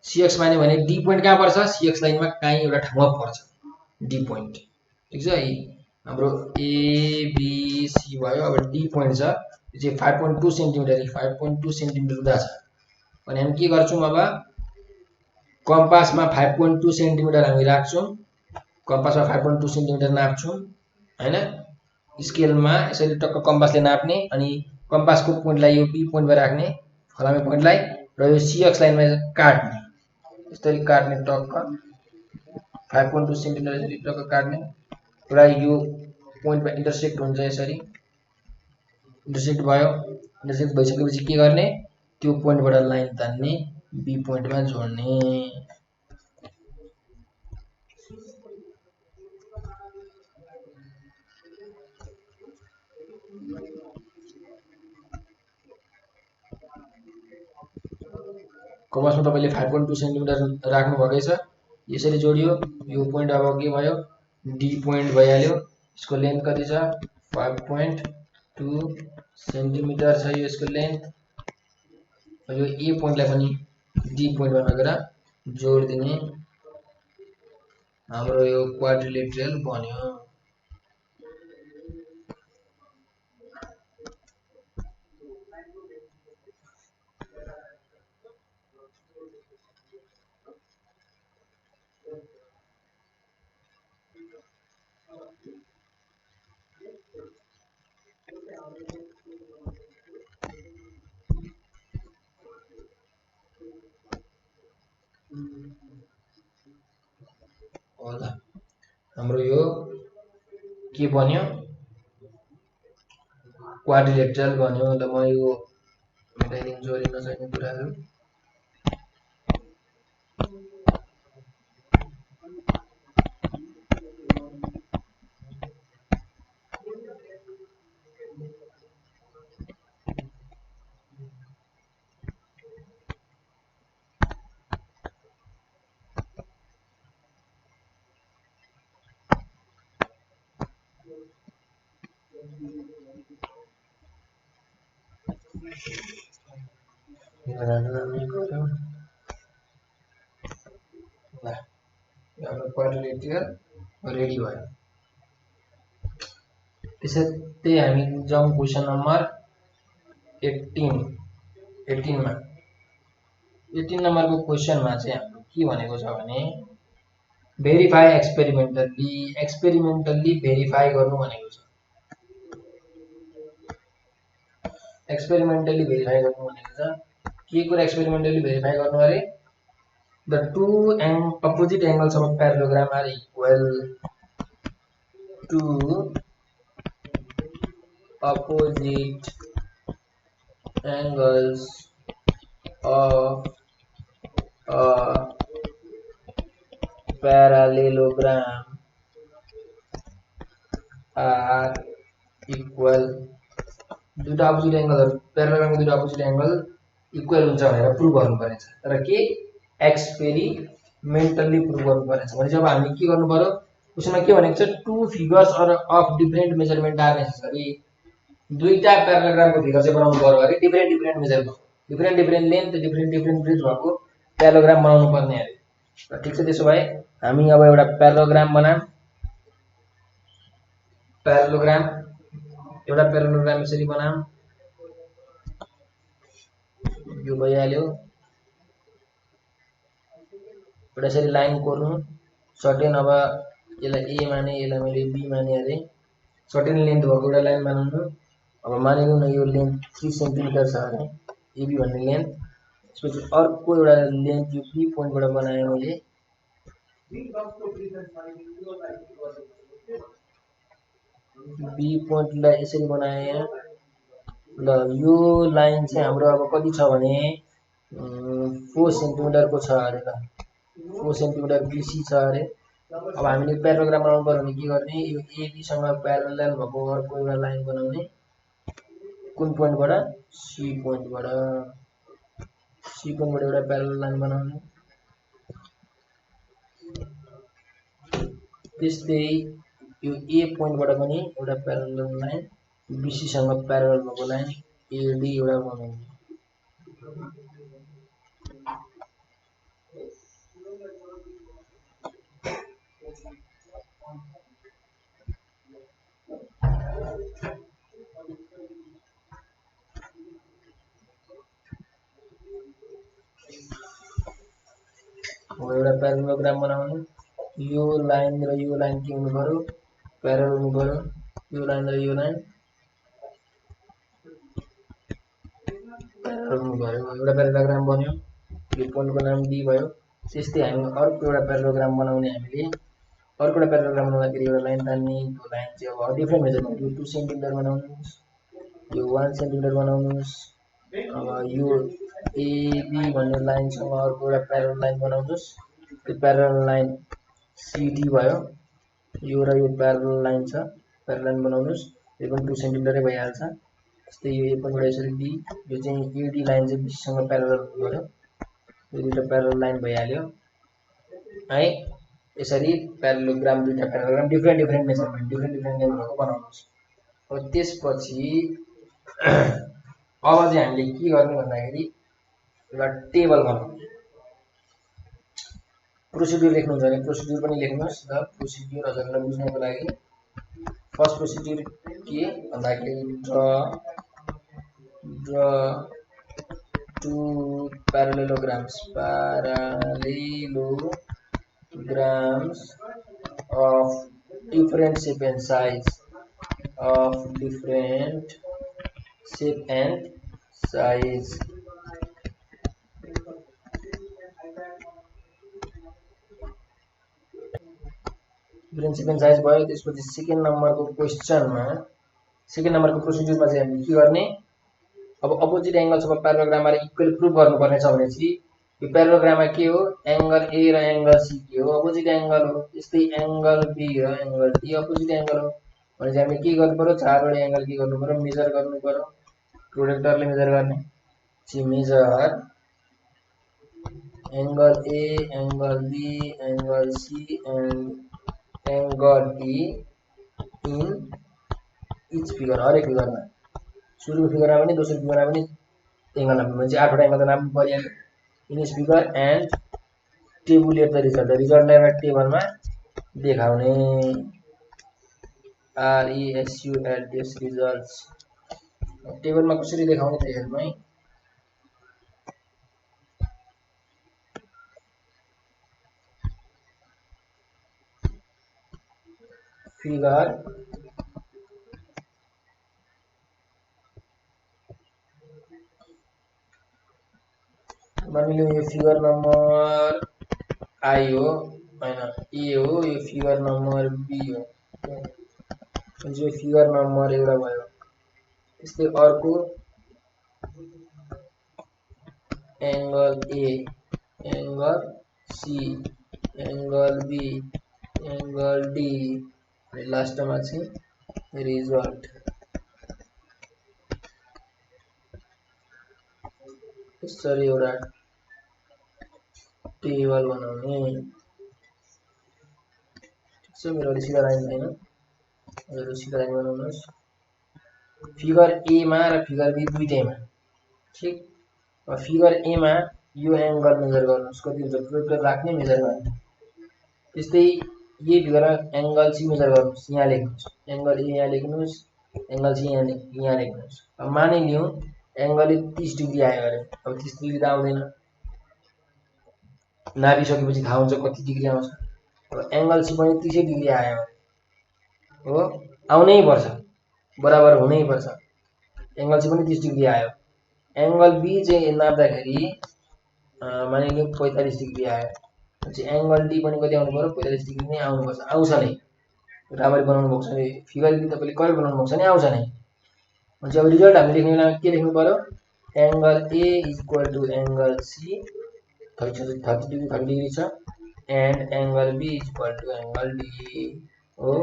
सीएक्स माने भने डी पोइन्ट कहाँ पर्छ? सीएक्स लाइनमा कहीँ एउटा ठाउँमा पर्छ डी पोइन्ट। ठीक छ? हाम्रो एबीसी भयो। अब डी पोइन्ट छ, यो चाहिँ 5.2 सेन्टिमिटर, 5.2 सेन्टिमिटर हुँदा छ भने हामी के गर्छौँ? अब कम्पासमा 5.2 सेन्टिमिटर हामी राख्छौँ, कम्पासमा 5.2 सेन्टिमिटर नाप्छौँ हैन। स्केलमा यसरी टक्क कम्पासले नाप्ने अनि कम्पासको पोइन्टलाई यो बी पोइन्टमा राख्ने, फलामे पोइन्टलाई, र यो सीएक्स लाइनमा काट्ने, यसरी काट्ने टक्क 5.2 सेन्टिमिटर यसरी टक्क काट्ने। एउटा यो पोइन्टमा इन्टरसेक्ट हुन्छ, यसरी इन्टरसेक्ट भयो। इन्टरसेक्ट भइसकेपछि के गर्ने? त्यो पोइन्टबाट लाइन तान्ने, बी पोइन्टमा जोड्ने। कम्पासमा तपाईले 5.2 सेन्टिमिटर राख्नु भएकै छ, यसरी जोडियो। यो पोइन्ट अब के भयो? डी पोइन्ट भइहाल्यो। यसको लेन्थ कति छ? 5.2 सेन्टिमिटर छ यसको लेन्थ। यो ए पोइन्टलाई पनि डी पोइन्टमा लगेर जोडिदिने। हाम्रो यो क्वाड्रिलेटरल बन्यो। होला हाम्रो यो के बन्यो? क्वाड्रिलेटरल बन्यो। ल म यो मेटाइदिन्छु अलि नचाहिने कुराहरू। क्वाड्रिलेटरल रेडी भयो। त्यसै हामी जाउँ क्वेसन नम्बर 18 मा। 18 नम्बरको क्वेसनमा चाहिँ हाम्रो के भनेको छ भने भेरिफाई एक्सपेरिमेन्टल्ली भेरिफाई गर्नु भनेको छ। एक्सपेरिमेन्टल्ली भेरिफाई गर्नु भनेको छ। के कुरा एक्सपेरिमेन्टल्ली भेरिफाई गर्नु अरे? The two opposite angles of a parallelogram are equal to opposite angles of a parallelogram are equal. दुईटा अपोजिट एंगल, प्यारालेलोग्रामको दुईटा अपोजिट एंगल इक्वल हुन्छ भनेर प्रुभ गर्नुपर्नेछ। तर के एक्सपेरिमेन्टली प्रुभ गर्नुपर्नेछ भने जब हामीले के गर्नु पर्यो, उसमा के भनेको छ, two figures of different measurement are necessary. दुईटा प्याराग्रामको फिगर चाहिँ बनाउनु पर्यो अरे डिफरेन्ट डिफरेन्ट मेजरको, different different length different different breadth भएको प्याराग्राम बनाउनु पर्ने अरे। र ठिक छ, त्यसो भए हामी अब एउटा प्याराग्राम बनाऊँ। प्याराग्राम एउटा प्याराग्राम यसरी बनाऊँ, यो भइहाल्यो। एउटा यसरी लाइन कोर्नु सर्टेन, अब यसलाई ए माने, यसलाई मैले बी माने अरे, सर्टेन लेन्थ भएको एउटा लाइन बनाउनु। अब मानिलिउँ न यो लेन्थ 3 सेन्टिमिटर छ अरे एबी भन्ने लेन्थ। त्यसपछि अर्को एउटा लेन्थ यो बी पोइन्टबाट बनाएँ मैले, बी पोइन्टलाई यसरी बनाएँ। ल यो लाइन चाहिँ हाम्रो अब कति छ भने 4 सेन्टिमिटरको छ अरे। ल 4 सेन्टिमिटर बिसी छ अरे। अब हामीले प्याराग्राम बनाउनु पर्यो भने के गर्ने, यो एबीसँग प्यारलल भएको अर्को एउटा लाइन बनाउने। कुन पोइन्टबाट, सी पोइन्टबाट एउटा प्यारलल लाइन बनाउने। त्यस्तै यो ए पोइन्टबाट पनि एउटा प्यारलल लाइन, बीसीसँग प्यारलल भएको लाइन एडी एउटा बनाउने। एउटा प्याराग्राम बनाउनु, यो लाइन र यो लाइन के हुनु पर्यो, प्यारल हुनु पर्यो। यो लाइन र यो लाइन प्यारल हुनु पर्यो। एउटा प्याराग्राम बन्यो, यो पोइन्टको नाम डी भयो। त्यस्तै हामी अर्को एउटा प्याराग्राम बनाउने। हामीले अर्को एउटा प्याराग्राम बनाउँदाखेरि एउटा लाइन तान्ने, त्यो लाइन चाहिँ अब डिफरेन्ट मेजरमेन्ट, यो 2 सेन्टिमिटर बनाउनुहोस्, यो 1 सेन्टिमिटर बनाउनुहोस्। अब यो एबी भन्ने लाइनसँग अर्को एउटा प्यारल लाइन बनाउनुहोस्, त्यो प्यारल लाइन सिडी भयो। यो र यो प्यारल लाइन छ, प्यारल लाइन बनाउनुहोस्, यो पनि 2 सेन्टिमिटरै भइहाल्छ। त्यस्तै यो ए पोइन्टबाट यसरी बी, यो चाहिँ एडी लाइन चाहिँ बीसँग प्यारल गर्यो, यो दुईवटा प्यारल लाइन भइहाल्यो है। यसरी प्याराग्राम, दुईवटा parallelogram different different measurement, different different length भएको बनाउनुहोस्। अब त्यसपछि अब चाहिँ हामीले के गर्ने भन्दाखेरि एउटा टेबल बनाउने। प्रोसिड्युर लेख्नुहुन्छ भने प्रोसिड्युर पनि लेख्नुहोस्। ल प्रोसिड्युर हजुरलाई बुझ्नको लागि फर्स्ट प्रोसिड्युर के भन्दाखेरि draw two parallelograms of different shape and size, of different shape and size. different shape and size भयो। त्यसपछि सेकेन्ड नम्बरको क्वेशनमा, सेकेन्ड नम्बरको प्रोसिड्युरमा चाहिँ हामीले के गर्ने, अब opposite angles of parallelogram are equal prove गर्नुपर्ने छ भने चाहिँ यो प्याराग्राममा के हो, एंगल ए र एंगल सी के हो, अपोजिट एंगल हो। त्यस्तै एंगल बी र एंगल डी अपोजिट एंगल हो भने चाहिँ हामीले के गर्नु पर्यो, चारवटा एंगल के गर्नु पर्यो, मेजर गर्नु पर्यो। प्रोडक्टरले मेजर गर्ने चाहिँ measure angle A, angle B, angle C and angle D in each figure, हरेक फिगरमा, सुरुको फिगरमा पनि दोस्रो फिगरमा पनि एंगल नाप्नु भने चाहिँ 8वटा एंगल त नाप्नु परिहाल्यो in each figure. And tabulate the result, रिजल्टलाई एउटा टेबलमा देखाउने। RESULTS रिजल्ट्स टेबलमा कसरी देखाउने त हेर्नु है। फिगर मानिलिउँ यो फिगर नम्बर आई हो हैन, ए हो, यो फिगर नम्बर बी हो, यो फिगर नम्बर एउटा भयो। त्यस्तै अर्को angle A, angle C, angle B, angle D, लास्टमा चाहिँ रिजल्ट। यसरी एउटा टेबल बनाउने। ठिक छ, मेरो अहिले सिधा लाइन छैन, हजुर सिधा लाइन बनाउनुहोस्। फिगर ए मा र फिगर बी दुईटैमा। ठिक, फिगर ए मा यो एंगल मेजर गर्नुहोस्, कति हुन्छ प्रोट्रेक्टर राख्ने मेजर गर्ने। त्यस्तै यही फिगरमा एंगल सी मेजर गर्नुहोस्, यहाँ लेख्नुहोस् एंगल ए यहाँ लेख्नुहोस्, एंगल सी यहाँ लेख्नुहोस्। अब मानिलियौं एंगल 30 डिग्री आयो अरे, अब 30 डिग्री त आउँदैन, नापिसकेपछि थाहा हुन्छ कति डिग्री आउँछ। अब एंगल सी पनि 30 डिग्री आयो हो, आउनै पर्छ, बराबर हुनै पर्छ। एंगल सी पनि 30 डिग्री आयो। एंगल बी चाहिँ नाप्दाखेरि मानिलियौं 45 डिग्री आयो, पछि एंगल डी पनि कति आउनु पर्यो, 45 डिग्री नै आउनु पर्छ। आउँछ नै, राम्ररी बनाउनु भएको छ भने फिगर बी तपाईले करेक्ट बनाउनु भएको छ भने आउँछ नै। पछि अब रिजल्ट हामी लेख्ने बेलामा के लेख्नु पर्यो, angle A equal to angle C 30 degree छ, and angle B equal to angle D हो।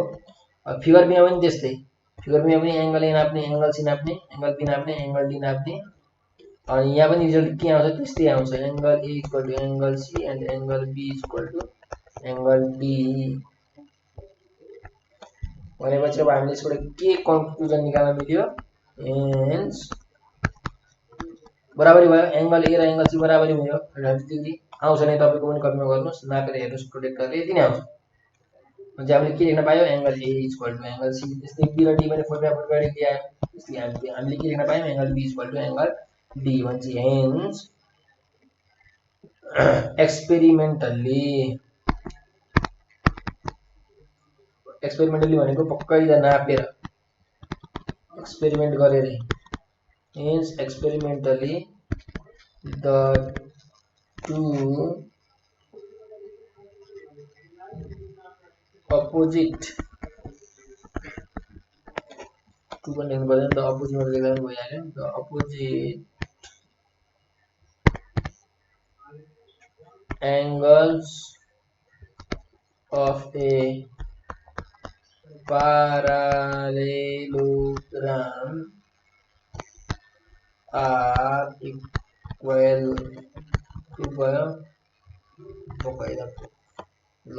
अब फिगर बी मा पनि त्यस्तै, फिगर बी मा पनि एंगल ए नाप्ने, एंगल सी नाप्ने, एंगल बी नाप्ने, एंगल डी नाप्ने, अनि यहाँ पनि रिजल्ट के आउँछ त्यस्तै आउँछ, angle A equal to angle C and angle B equal to angle D. भनेपछि अब हामीले यसबाट के कन्क्लुजन निकाल्न मिल्यो, हेन्स बराबरी भयो, एंगल ए र एंगल सी बराबरी भयो 30 डिग्री आउँछ नै। तपाईको पनि कपीमा गर्नुस्, नापेर हेर्नुस् प्रोटेक्टरले, यति नै आउँछ। म्हणजे हामीले के लेख्न पायौ, angle A equal to angle C. त्यस्तै बी र डी पनि 45 डिग्री आयो, त्यसले हामीले के लेख्न पायौं, angle B equal to angle D भन्छ। हेन्स एक्सपेरिमेन्टली भनेको पक्कैदा नापेर एक्सपेरिमेन्ट गरेर। Hence experimentally the two opposite two पनि लेख्नु पर्दैन, द अपोजिट मात्र लेख्दा पनि भइहाल्यो, the opposite angles of a parallelogram are equal to ल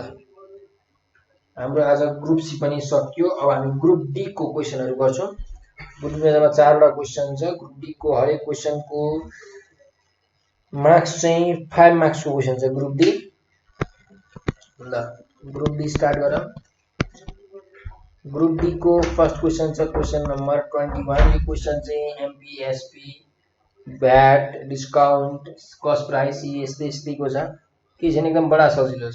हाम्रो आज ग्रुप सी पनि सक्यो। अब हामी ग्रुप डी को क्वेशनहरु गर्छौं। ग्रुप डी मा 4 वटा क्वेशन छ। ग्रुप डी को हरेक क्वेशन को मार्क्स चाहिँ 5 मार्क्स को क्वेशन छ ग्रुप डी। ल ग्रुप डी स्टार्ट गरौँ। ग्रुप डी को फर्स्ट क्वेशन छ क्वेशन नम्बर 21। यो क्वेशन चाहिँ एमपीएसपी भ्याट डिस्काउन्ट कस्ट प्राइस यस्तैको छ। के छैन एकदम बडा सजिलो छ।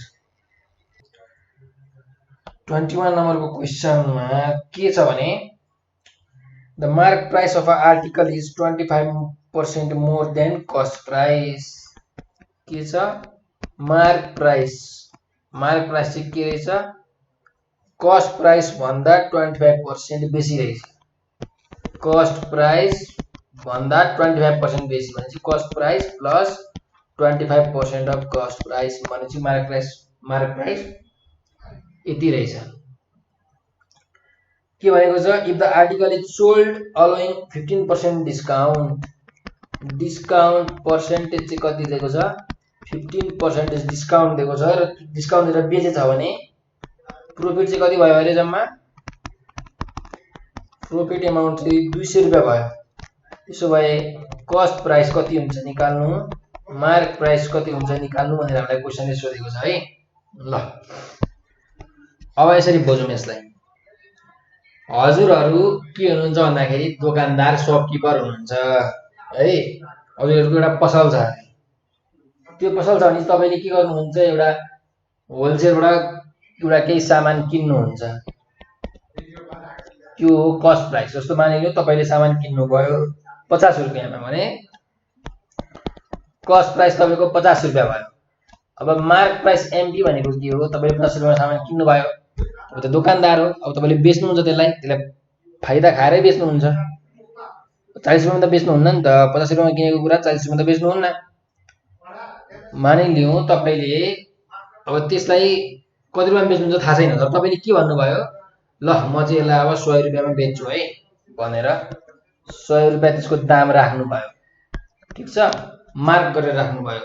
21 नंबर को क्वेशन में के छ भने the mark price of a article is 25% more than cost price. के छ मार्क प्राइस चाहिँ के रहेछ कस्ट प्राइस भन्दा 25% बेसी रहेछ। कस्ट प्राइस भन्दा 25% बेसी भनेपछि cost price plus 25% of cost price भनेपछि मार्क प्राइस यति रहेछ। के भनेको छ if the article is sold allowing 15% discount percentage चाहिँ कति दिएको छ 15% डिस्काउन्ट दिएको छ र डिस्काउन्ट दिएर बेचेछ भने प्रॉफिट चाहिँ कति भयो अरे जम्मा प्रॉफिट अमाउन्ट चाहिँ 200 रुपैयाँ भयो। त्यसो भए कस्ट प्राइस कति हुन्छ निकाल्नु मार्क प्राइस कति हुन्छ निकाल्नु भनेर हामीलाई क्वेशनले सोधेको छ है। ल अब यसरी बुझौं यसलाई। हजुरहरु के हुनुहुन्छ भन्दाखेरि दोकानदार शपकीपर हुनुहुन्छ है। हजुरहरुको एउटा पसल छ। त्यो पसल छ भने तपाईले के गर्नुहुन्छ एउटा होलसेलबाट एउटा केही सामान किन्नुहुन्छ। त्यो हो कस्ट प्राइस। जस्तो मानिलियो तपाईले सामान किन्नु भयो 50 रुपैयाँमा भने कस्ट प्राइस तपाईको 50 रुपैयाँ भयो। अब मार्क प्राइस एमपी भनेको के हो तपाईले 50 रुपैयाँमा सामान किन्नु भयो। अब त दोकानदार हो। अब तपाईले बेच्नुहुन्छ त्यसलाई फाइदा खाएरै बेच्नुहुन्छ। 40 रुपैयाँमा त बेच्नुहुन्न नि त। 50 रुपैयाँमा किनेको कुरा 40 रुपैयाँमा त बेच्नुहुन्न। मानिलियौ तपाईले अब त्यसलाई कति रुपैयाँमा बेच्नुहुन्छ थाहा छैन तर तपाईले के भन्नुभयो ल म चाहिँ यसलाई अब 100 रुपैयाँमा बेच्छु है भनेर 100 रुपैयाँ त्यसको दाम राख्नु भयो। ठीक छ। मार्क गरेर राख्नुभयो।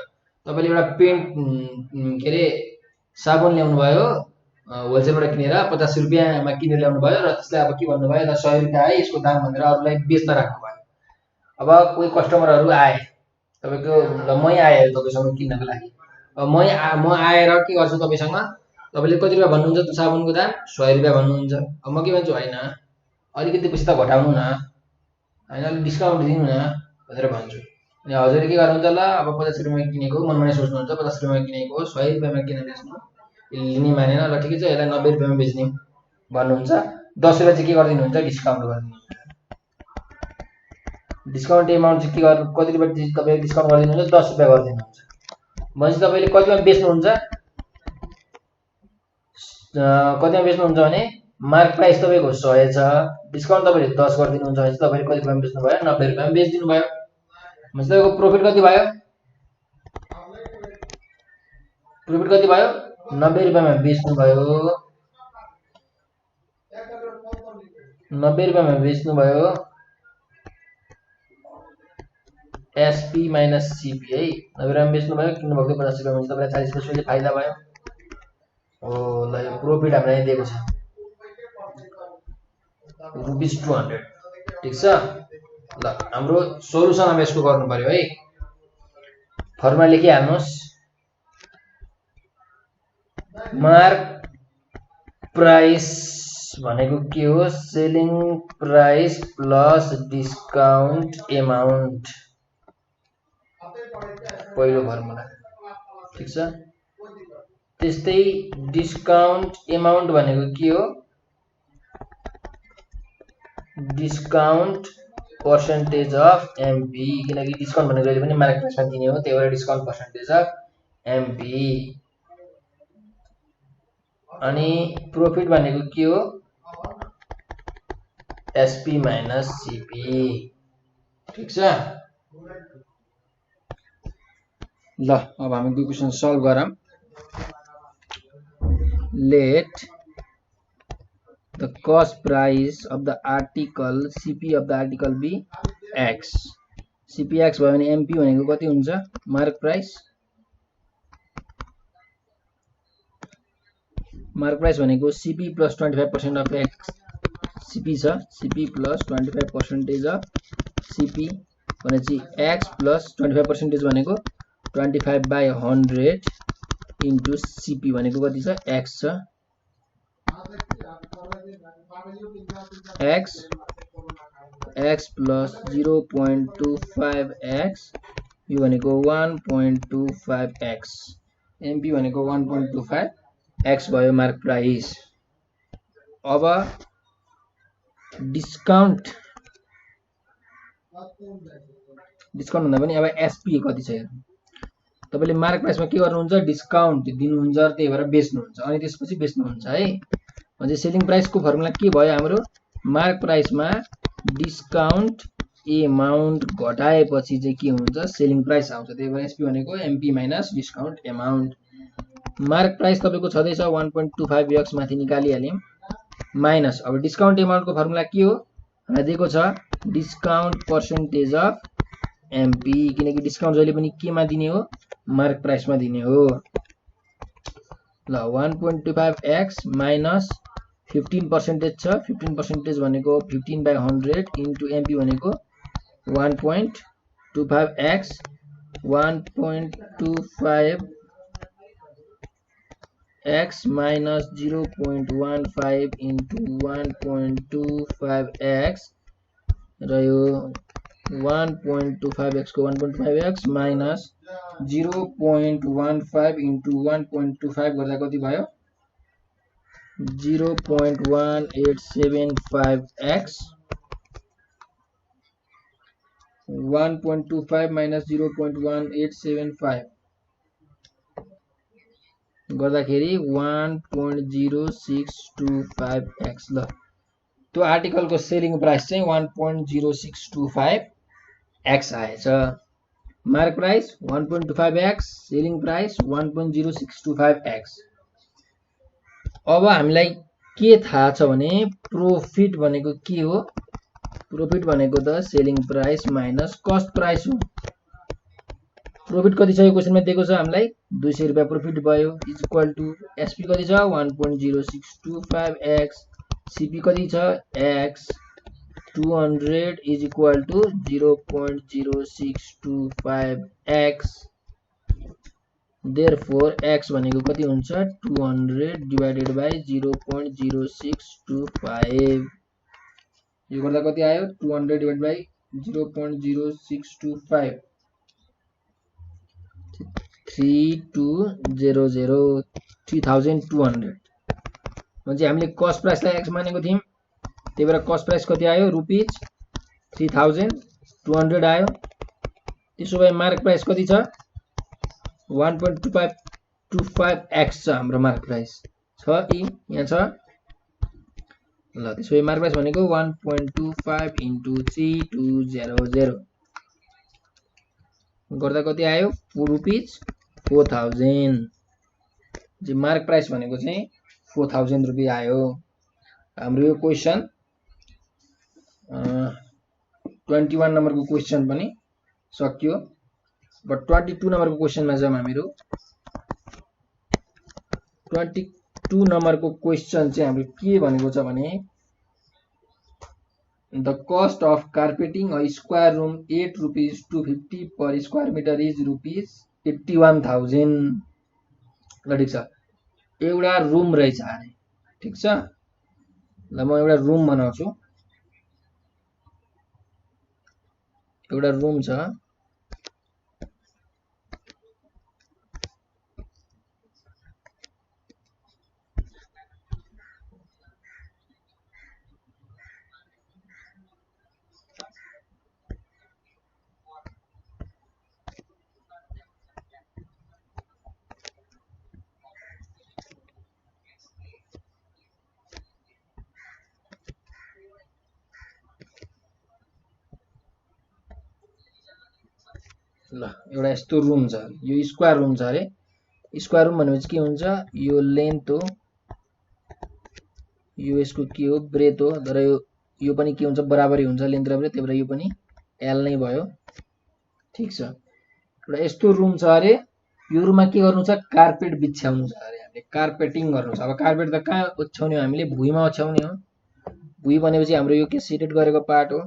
तपाईले एउटा पेन्ट के रे साबुन ल्याउनु भयो होलसेलबाट किनेर 50 रुपैयाँमा किनेर ल्याउनु भयो र त्यसलाई अब के भन्नुभयो ल 100 रुपैयाँ है यसको दाम भनेर अरूलाई बेच्न राख्नुभयो। अब कोही कस्टमरहरू आए तपाईको ल मै आए तपाईसँग किन्नको लागि। अब म आएर के गर्छु तपाईसँग तपाईले कति रुपैयाँ भन्नुहुन्छ त्यो साबुनको दाम 100 रुपैयाँ भन्नुहुन्छ। अब म के भन्छु हैन अलिकति पैसा त घटाउनु न हैन अलिक डिस्काउन्ट दिनु न भनेर भन्छु। अनि हजुरले के गर्नुहुन्छ ल अब 50 रुपैयाँमा किनेको मनमनै सोच्नुहुन्छ 50 रुपैयाँमा किनेको 100 रुपैयाँमा किन बेच्नु लिने मानेन ल ठिकै छ यसलाई 90 रुपैयाँमा बेच्ने भन्नुहुन्छ। 10 रुपैयाँ चाहिँ के गरिदिनुहुन्छ डिस्काउन्ट गरिदिनुहुन्छ। डिस्काउन्ट एमाउन्ट चाहिँ के गर्नु कति रुपैयाँ तपाईले डिस्काउन्ट गरिदिनुहुन्छ 10 रुपैयाँ गरिदिनुहुन्छ। भनेपछि तपाईले कतिमा बेच्नुहुन्छ भने मार्क प्राइस तपाईको 100 छ डिस्काउन्ट तपाईले 10 गरिदिनुहुन्छ भने तपाईले कति रुपैयाँमा बेच्नु भयो 90 रुपैयाँमा बेच्दिनु भयो। भनेपछि तपाईको प्रॉफिट कति भयो 90 रुपैयाँमा बेच्नु भयो 90 रुपैयाँमा बेच्नु भयो एसपी माइनस सीपी है 90 रुपैयाँमा बेच्नु भयो किन्नु भएको 50 रुपैयाँमा चाहिँ तपाईलाई 40 पैसाले फाइदा भयो। ओ ल यो प्रॉफिट हामीलाई दिएको छ ₹200 ठीक छ। ल हाम्रो सोलुसन अब यसको गर्नु पर्यो है। फर्मुला लेखिहाल्नुस् मार्क प्राइस भनेको के हो selling price plus discount amount पहिलो फर्मुला ठीक छ। त्यस्तै डिस्काउन्ट एमाउन्ट भनेको के हो डिस्काउन्ट पर्सेन्टेज अफ एमपी किनकि डिस्काउन्ट भनेको जहिले पनि मार्केट प्राइसमा दिने हो त्यही भएर डिस्काउन्ट पर्सेन्टेज अफ एमपी। अनि प्रॉफिट भनेको के हो एसपी माइनस सीपी ठीक छ। ल अब हामी दुई क्वेशन सल्भ गरौँ। Let the cost price of the article CP of the article be X CPX भयो भने MP भनेको कति हुन्छ मार्क प्राइस भनेको CP plus 25% of X CP छ CP plus 25% of CP भनेपछि X plus 25% भनेको 25/100 into CP भनेको कति छ X छ X plus 0.25x यो भनेको 1.25x MP भनेको 1.25x भयो मार्क प्राइस। अब डिस्काउन्ट भन्दा पनि अब एसपी कति छ हेर्नु तपाईले मार्क प्राइसमा के गर्नुहुन्छ डिस्काउन्ट दिनुहुन्छ त्यही भएर बेच्नुहुन्छ अनि त्यसपछि बेच्नुहुन्छ है। भने सेलिङ प्राइसको फर्मुला के भयो हाम्रो मार्क प्राइसमा डिस्काउन्ट एमाउन्ट घटाएपछि चाहिँ के हुन्छ सेलिङ प्राइस आउँछ त्यही भएर एसपी भनेको MP minus discount amount. Mark price तपाईको छदैछ 1.25x माथि निकालिहाल्यौं माइनस अब डिस्काउन्ट एमाउन्टको फर्मुला के हो हामीलाई दिएको छ डिस्काउन्ट पर्सेन्टेज अफ एमपी किनकि डिस्काउन्ट जहिले पनि केमा दिने हो मार्क प्राइसमा दिने हो। ल 1.25x माइनस 15% छ 15% भनेको 15/100 इन्टु एमपी भनेको 1.25x 1.25x minus 0.15 into 1.25x र यो 1.25x को 1.5x minus 0.15 into 1.25 गर्दा कति भयो 0.1875x 1.25 minus 0.1875 गर्दाखेरि 1.0625x ल त्यो आर्टिकलको सेलिङ प्राइस चाहिँ 1.0625x आएछ। Mark price 1.25x selling price 1.0625x। अब हामीलाई के थाहा छ भने प्रॉफिट भनेको के हो प्रॉफिट भनेको त selling price minus cost price हो प्रॉफिट कति छ यो क्वेशनमा दिएको छ हामीलाई 200 रुपैयाँ प्रॉफिट भयो इज इक्वल टु एसपी कति छ 1.0625x सीपी कति छ x 200 is equal to 0.0625x therefore x भनेको कति हुन्छ 200 डिवाइडेड बाइ 0.0625 यो गर्दा कति आयो 200 डिवाइडेड बाइ 0.0625 3200 3200 म्हणजे हामीले कस्ट प्राइसलाई x मानेको थियौं त्यही भएर कस्ट प्राइस कति आयो रुपीज 3200 आयो त्यसो भए मार्क प्राइस कति छ 1.25x छ हाम्रो मार्क प्राइस छ यहाँ छ ल त्यसो भए मार्क प्राइस भनेको 1.25 into 3200 गर्दा कति आयो रुपीज 4000 जे मार्क प्राइस भनेको चाहिँ 4000 रुपैयाँ आयो हाम्रो यो क्वेशन 21 नम्बरको क्वेशन पनि सक्यो बट 22 नम्बरको क्वेशनमा जाम हामीहरु 22 नम्बरको क्वेशन चाहिँ हाम्रो के भनेको छ भने the cost of carpeting a square room 8 rupees 250 per square meter is rupees 81000 ल ठीक छ एउटा रुम रहेछ अरे ठीक छ ल म एउटा रुम बनाउँछु एउटा रुम छ ल एउटा यस्तो रुम छ यो स्क्वायर रुम छ अरे स्क्वायर रुम भनेपछि के हुन्छ यो लेन्थ हो यो यसको के हो ब्रेथ हो तर यो पनि के हुन्छ बराबरै हुन्छ लेन्थ र ब्रेथ त्यही भएर यो पनि एल नै भयो ठीक छ एउटा यस्तो रुम छ अरे यो रुममा के गर्नु छ कार्पेट बिछ्याउनु छ अरे हामीले कार्पेटिङ गर्नु छ अब कार्पेट त कहाँ ओछ्याउने हो हामीले भुइँमा ओछ्याउने हो भुइँ भनेपछि हाम्रो यो के सेटेड गरेको पार्ट हो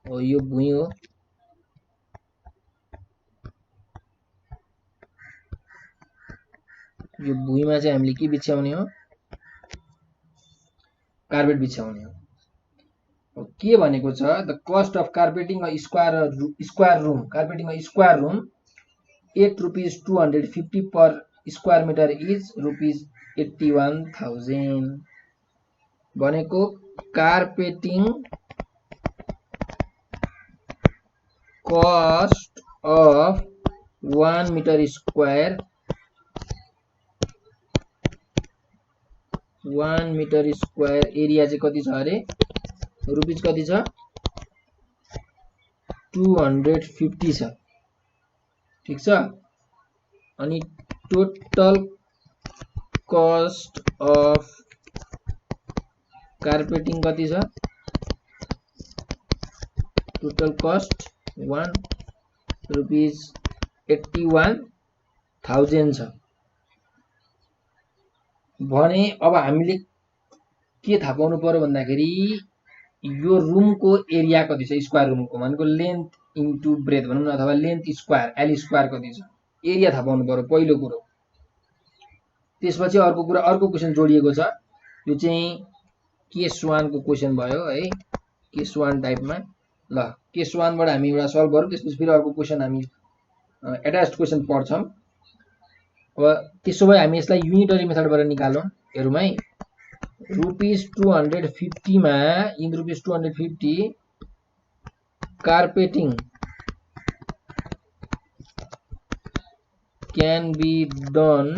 यो भुइँ हो यो भुइँमा चाहिँ हामीले के बिछ्याउने हो कार्पेट बिछ्याउने हो के भनेको छ the cost of carpeting a square room carpeting a square room 8 rupees 250 per square meter is rupees 81000 भनेको carpeting cost of 1 meter square 1 meter square area चाहिँ कति छ अरे रुपीज कति छ 250 छ ठीक छ अनि टोटल कस्ट अफ कार्पेटिङ कति छ टोटल कस्ट 1 rupees 81000 छ भने अब हामीले के थाहा पाउनु पर्यो भन्दाखेरि यो रुमको एरिया कति छ स्क्वायर रुमको भनेको लेन्थ इन्टु ब्रेथ भनौं न अथवा लेन्थ स्क्वायर एल स्क्वायर कति छ एरिया थाहा पाउनु पर्यो पहिलो कुरो त्यसपछि अर्को कुरा अर्को क्वेशन जोडिएको छ यो चाहिँ केस 1 को क्वेशन भयो है केस 1 टाइपमा ल केस 1 बाट हामी एउटा सल्भ गरौँ त्यसपछि फेरि अर्को क्वेशन हामी एट्याच्ड क्वेशन पढ्छौं अब त्यसो भए हामी यसलाई युनिटरी मेथडबाट निकालौं हेरौँ है रुपीज 250 मा in rupees 250 carpeting can be done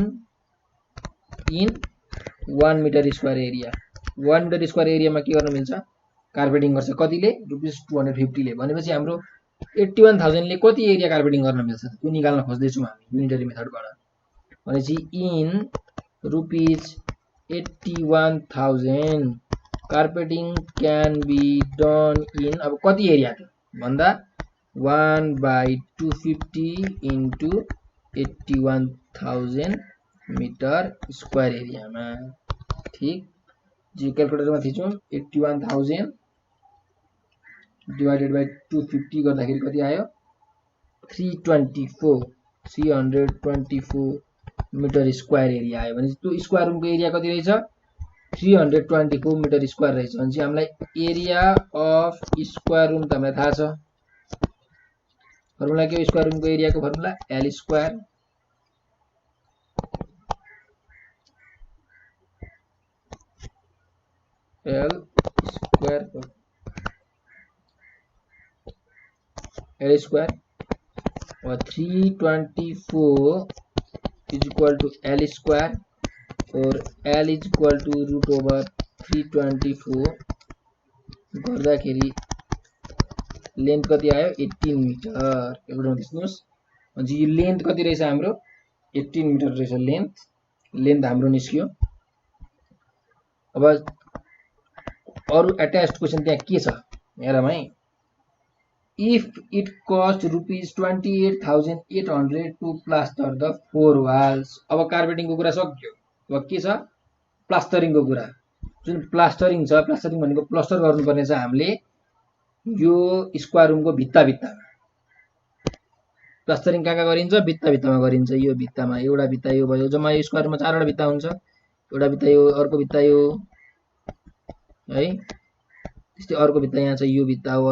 in 1 meter square area 1 meter square area मा के गर्न मिल्छ कार्पेटिङ गर्छ कतिले रुपीज 250 ले भनेपछि हाम्रो 81000 ले कति एरिया कार्पेटिङ गर्न मिल्छ त्यो निकाल्न खोज्दै छौं हामी युनिटरी मेथडबाट भनेपछि in rupees 81000 carpeting can be done in अब कति एरिया त भन्दा 1/250 into 81,000 मीटर स्क्वायर एरियामा। ठीक, जी क्यालकुलेटरमा थिचौँ 81,000 डिवाइडेड बाई 250 गर्दाखेरि कति आयो 324 मिटर स्क्वायर एरिया आयो भने त्यो स्क्वायर रुमको एरिया कति रहेछ 324 मिटर स्क्वायर रहेछ भने चाहिँ हामीलाई एरिया अफ स्क्वायर रुम त हामीलाई थाहा छ फर्मुला के हो स्क्वायर रुमको एरियाको फर्मुला एल स्क्वायर और 324 is equal to L square और L is equal to root over 324 गर्दाखेरि लेन्थ कति आयो 18 मिटर। एउटा बुझ्नुस् अनि यो लेन्थ कति रहेछ हाम्रो 18 मिटर रहेछ लेन्थ हाम्रो निस्क्यो। अब अरु अट्याच्ड क्वेशन त्यहाँ के छ हेरौँ है। If it cost ₹28,800 to plaster the 4 walls। अब कार्पेटिङको कुरा सक्यो। अब के छ प्लास्टरिङको कुरा। जुन प्लास्टरिङ छ प्लास्टरिङ भनेको प्लास्टर गर्नुपर्ने छ हामीले यो स्क्वायर रुमको भित्ता प्लास्टरिङ कहाँ गरिन्छ भित्तामा गरिन्छ। यो भित्तामा एउटा भित्ता यो भयो जम्मा यो स्क्वायरमा 4 वटा भित्ता हुन्छ। एउटा भित्ता यो अर्को भित्ता यो है त्यस्तै अर्को भित्ता यहाँ छ यो भित्ता हो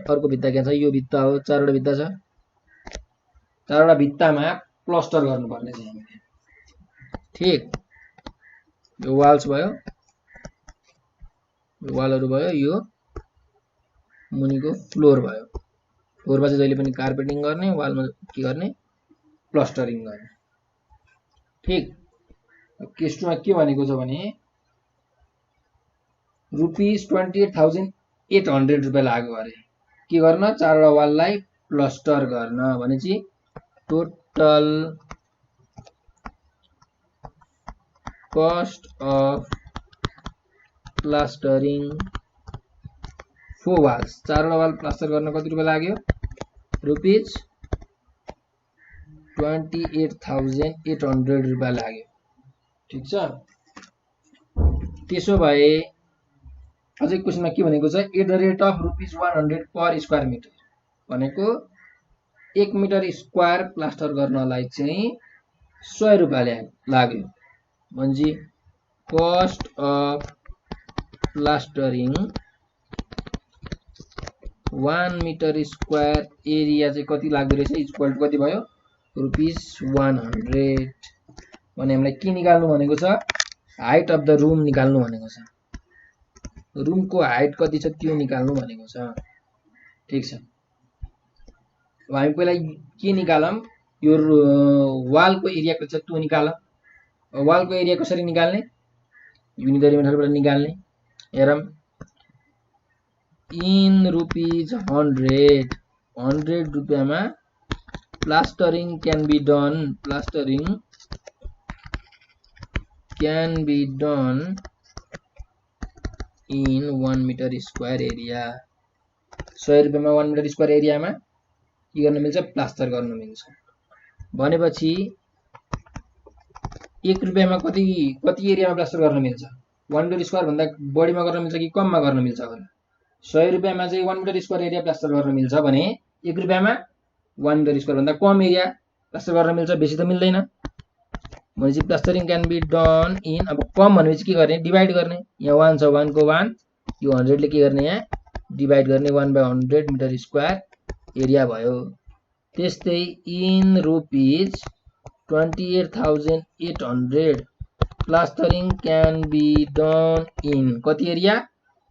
अर्को भित्ता के छ यो भित्ता हो 4 वटा भित्ता छ। 4 वटा भित्तामा प्लास्टर गर्नुपर्ने छ हामीले। ठीक यो वाल्स भयो यो वालहरु भयो यो मुनिको फ्लोर भयो। फ्लोरमा चाहिँ जहिले पनि कार्पेटिङ गर्ने वालमा के गर्ने प्लास्टरिङ गर्ने। ठीक केस 2 मा के भनेको छ भने ₹28,800 रुपैयाँ लाग्यो अरे के गर्न 4 वटा वाललाई प्लास्टर गर्न भनेपछि टोटल कस्ट अफ प्लास्टरिङ 4 वाल्स 4 वटा वाल प्लास्टर गर्न कति रुपैयाँ लाग्यो ₹28,800 रुपैयाँ लाग्यो। ठीक छ त्यसो भए अझै क्वेशनमा के भनेको छ at the rate of ₹100 per square metre भनेको 1 मिटर स्क्वायर प्लास्टर गर्नलाई चाहिँ 100 रुपैयाँ लाग्यो भनेपछि cost of plastering 1 metre square area चाहिँ कति लाग्दो रहेछ इक्वल टु कति भयो ₹100 भने हामीलाई के निकाल्नु भनेको छ हाइट अफ द रुम निकाल्नु भनेको छ। रुमको हाइट कति छ त्यो निकाल्नु भनेको छ। ठीक छ अब हामी पहिला के निकालौं यो वालको एरिया कति छ त्यो निकालौं। वालको एरिया कसरी निकाल्ने युनिटरी मेथडबाट निकाल्ने हेरौं इन ₹100 रुपैयाँमा plastering can be done in 1 meter square area 100 रुपैयाँमा 1 मिटर स्क्वायर एरियामा के गर्न मिल्छ प्लास्टर गर्न मिल्छ भनेपछि 1 रुपैयाँमा कति एरियामा प्लास्टर गर्न मिल्छ 1 मिटर स्क्वायर भन्दा बढीमा गर्न मिल्छ कि कममा गर्न मिल्छ होला 100 रुपैयाँमा चाहिँ 1 मिटर स्क्वायर एरिया प्लास्टर गर्न मिल्छ भने 1 रुपैयाँमा 1 मिटर स्क्वायर भन्दा कम एरिया प्लास्टर गर्न मिल्छ बेसी त मिल्दैन भनेपछि प्लास्टरिङ क्यान बी डन इन अब कम भनेपछि के गर्ने डिवाइड गर्ने यहाँ 1 छ 1 को 1 यो 100 ले के गर्ने यहाँ डिवाइड गर्ने 1/100 मिटर स्क्वायर एरिया भयो। त्यस्तै in ₹28,800 plastering can be done in कति एरिया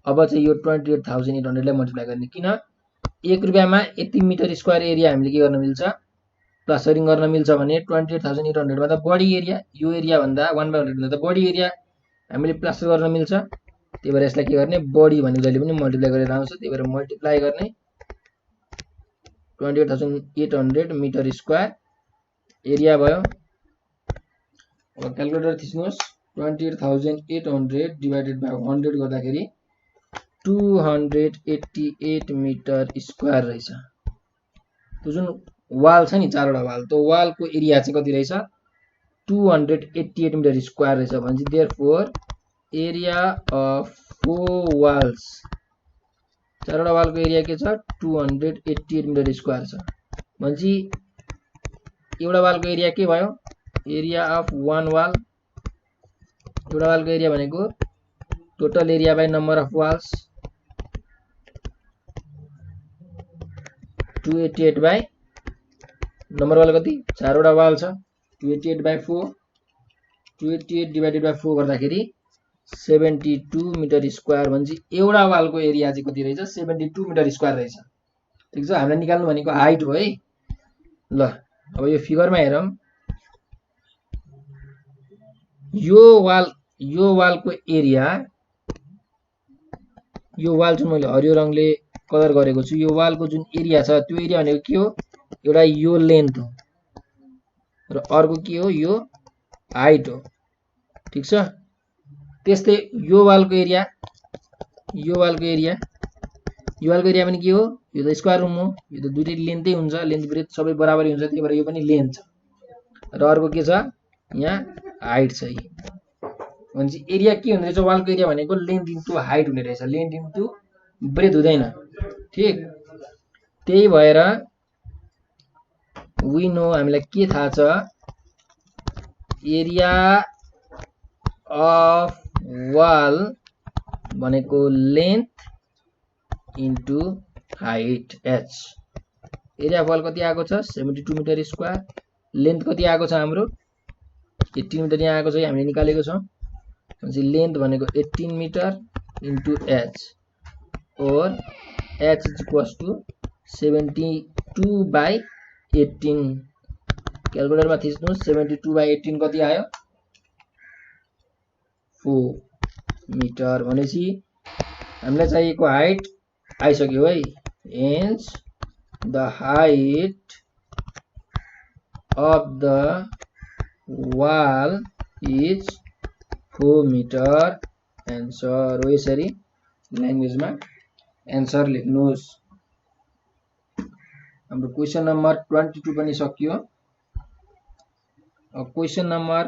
अब चाहिँ यो 28,800 लाई मल्टिप्लाई गर्ने किन 1 रुपैयाँमा यति मिटर स्क्वायर एरिया हामीले के गर्न मिल्छ प्लास्टरिङ गर्न मिल्छ भने 28,800 मा त बढी एरिया यो एरिया भन्दा 1/100 भन्दा त बढी एरिया हामीले प्लास्टर गर्न मिल्छ। त्यही भएर यसलाई के गर्ने बढी भनेको जहिले पनि मल्टिप्लाई गरेर आउँछ त्यही भएर मल्टिप्लाई गर्ने 28,800 मिटर स्क्वायर एरिया भयो। अब क्यालकुलेटर थिच्नुस् 28,800 डिवाइडेड बाइ 100 गर्दाखेरि 288 मिटर स्क्वायर रहेछ। त्यो जुन वाल छ नि चारवटा वाल, त्यो वालको एरिया चाहिँ कति रहेछ 288 मिटर स्क्वायर रहेछ भनेपछि देयरफोर एरिया अफ 4 वाल्स, चारवटा वालको एरिया के छ 288 मिटर स्क्वायर छ भनेपछि एउटा वालको एरिया के भयो एरिया अफ वान वाल, एउटा वालको एरिया भनेको total area by number of walls 288 by number wall कति चारवटा वाल छ 288 बाइ 4, 288 डिवाइडेड बाइ 4 गर्दाखेरि 72 मिटर स्क्वायर भनेपछि एउटा वालको एरिया चाहिँ कति रहेछ 72 मिटर स्क्वायर रहेछ। ठिक छ, हामीले निकाल्नु भनेको हाइट हो है। ल अब यो फिगरमा हेरौँ, यो वालको एरिया, यो वाल जुन मैले हरियो रङले कलर गरेको छु, यो वालको जुन एरिया छ त्यो एरिया भनेको के हो एउटा यो लेन्थ हो र अर्को के हो यो हाइट हो। ठिक छ, त्यस्तै यो वालको एरिया पनि के हो यो त स्क्वायर रुम हो, यो त दुईटै लेन्थै हुन्छ, लेन्थ ब्रेथ सबै बराबरै हुन्छ, त्यही भएर यो पनि लेन्थ छ र अर्को के छ यहाँ हाइट छ। भनेपछि एरिया के हुने रहेछ वालको एरिया भनेको लेन्थ इन्टु हाइट हुने रहेछ, लेन्थ इन्टु ब्रेथ हुँदैन। ठिक, त्यही भएर वी नो हामीलाई के थाहा छ एरिया अफ वाल भनेको length into height H. Area of wall कति आएको छ 72 मिटर स्क्वायर, लेन्थ कति आएको छ हाम्रो 18 मिटर यहाँ आएको छ, हामीले निकालेको छौँ। भनेपछि लेन्थ भनेको 18 मिटर इन्टु एच और H is equals to 72 by 18, क्यालकुलेटरमा थिच्नुहोस् 72 बाई 18 कति आयो 4 मिटर। भनेपछि हामीलाई चाहिएको हाइट आइसक्यो है, hence the height of the wall is 4 metre. Answer हो यसरी ल्याङ्ग्वेजमा एन्सर लेख्नुहोस्। हाम्रो क्वेसन नम्बर 22 पनि सकियो। अब क्वेसन नम्बर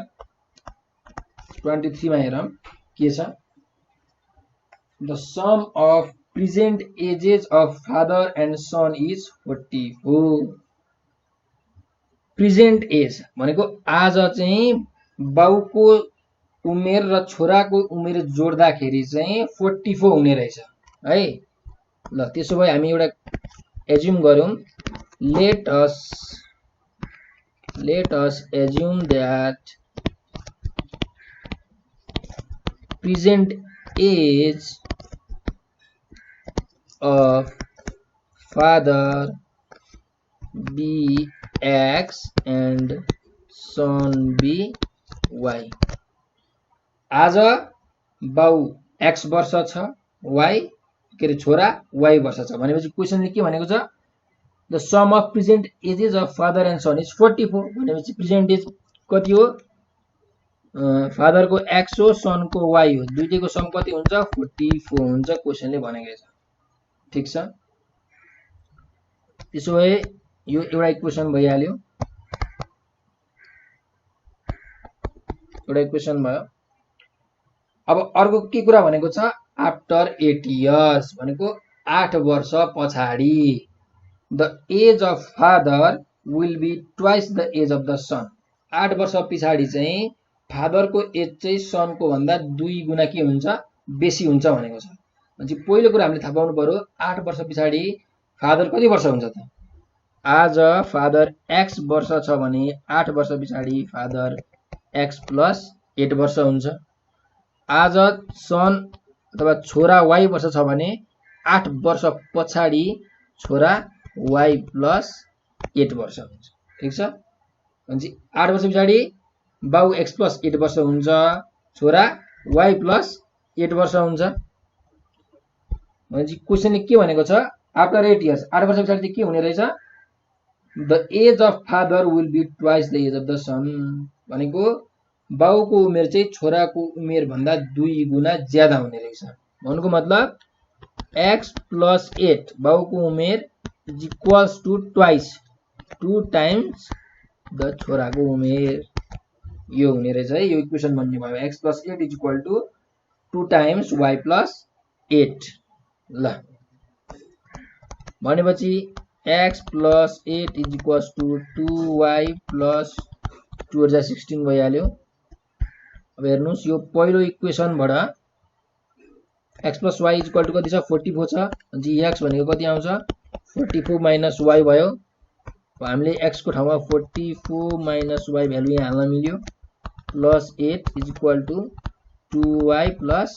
23 मा हेरौँ के छ। The sum of present ages of father and son is 44। Present age भनेको आज चाहिँ बाउको उमेर र छोराको उमेर जोड्दाखेरि चाहिँ 44 हुने रहेछ है। ल त्यसो भए हामी एउटा एज्युम गरौँ, let us assume that present age of father be x and son be y। आज बाउ x वर्ष छ, y के अरे छोरा y वर्ष छ भनेपछि क्वेसनले के भनेको छ the sum of present ages of father and son is 44। भनेपछि प्रेजेन्ट एज कति हो फादरको x हो सनको y हो, दुईटैको सम कति हुन्छ 44 हुन्छ क्वेसनले भनेको छ। ठिक छ, त्यसो भए यो एउटा इक्वेसन भइहाल्यो, एउटा इक्वेसन भयो। अब अर्को के कुरा भनेको छ आफ्टर 8 इयर्स भनेको 8 वर्ष पछाडि the age of father will be twice the age of the son. 8 वर्ष पछाडि चाहिँ फादरको एज चाहिँ सनको भन्दा 2 गुणा के हुन्छ बेसी हुन्छ भनेको छ। भनेपछि पहिलो कुरा हामीले थाहा पाउनु पर्यो 8 वर्ष पछाडि फादर कति वर्ष हुन्छ त। आज फादर x वर्ष छ भने 8 वर्ष पछाडि फादर x प्लस 8 वर्ष हुन्छ। आज सन अथवा छोरा y वर्ष छ भने 8 वर्ष पछाडि छोरा y प्लस 8 वर्ष हुन्छ। ठिक छ, भनेपछि 8 वर्ष पछाडि बाउ x प्लस 8 वर्ष हुन्छ, छोरा y प्लस 8 वर्ष हुन्छ। भनेपछि क्वेसनले के भनेको छ आफ्टर 8 इयर्स 8 वर्ष पछाडि के हुने रहेछ the age of father will be twice the age of the son. भनेको बाउको उमेर चाहिँ छोराको उमेर भन्दा 2 गुणा ज्यादा हुने रहेछ। भन्नुको मतलब x plus 8 बाउको उमेर is equals to twice 2 times the छोराको उमेर यो हुने रहेछ है। यो इक्वेसन बन्ने भयो x plus 8 is equal to 2 times y plus 8 ल भनेपछि x plus 8 is equals to 2y plus 2 × 16 भइहाल्यो। अब हेर्नुस् यो पहिलो इक्वेसनबाट x plus y is equal to कति छ 44 छ जी x भनेको कति आउँछ 44 minus y भयो। हामीले x को ठाउँमा 44 minus y भ्यालु यहाँ हाल्न मिल्यो plus 8 is equal to 2y plus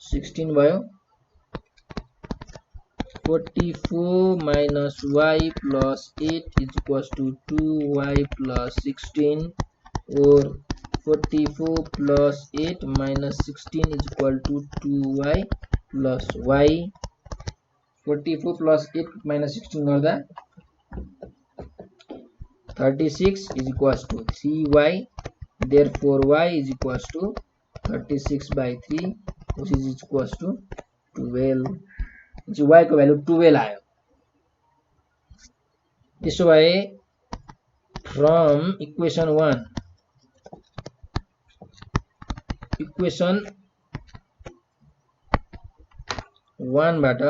16 भयो। 44 minus y plus 8 is equals to 2y plus 16 or 44 plus 8 minus 16 is equal to 2y plus y। 44 plus 8 minus 16 गर्दा 36 is equals to 3y, therefore y is equals to 36 by 3 which is equals to 12। y को value 12 आयो। त्यसो भए from equation 1 बाट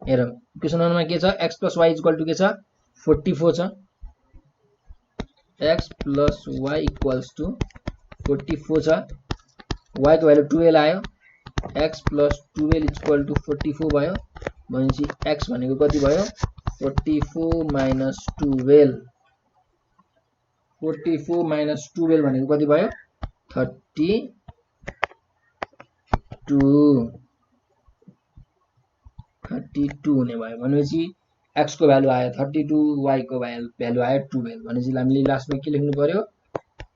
हेरौं equation 1 मा के छ x plus y equal to के छ 44 छ। x plus y equals to 44 छ। y को भ्यालु 12 आयो। x plus 12 इक्वल टू 44 भयो भनेपछि x भनेको कति भयो 44 minus 12। 44 minus 12 भनेको कति भयो 32 हुने भयो भनेपछि x को भ्यालु आयो 32 y को भ्यालु आयो 12 भनेपछि हामीले लास्टमा के लेख्नु पर्यो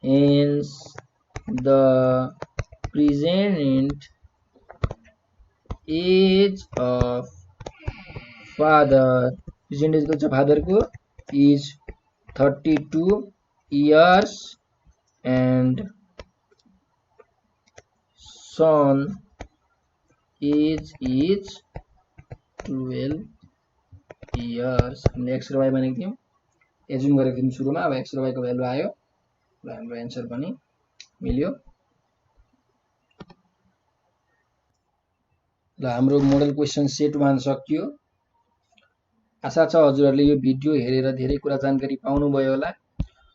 hence the present age of father present age father को is 32 years and son age is 12 years। हमले x र y भनेको थियौं एज्युम गरेको थियौं सुरुमा। अब x र y को भ्यालु आयो ल हाम्रो आन्सर पनि मिल्यो। ल हाम्रो मोडल क्वेशन सेट 1 सकियो। आशा छ हजुरहरुले यो भिडियो हेरेर धेरै कुरा जानकारी पाउनु भयो होला।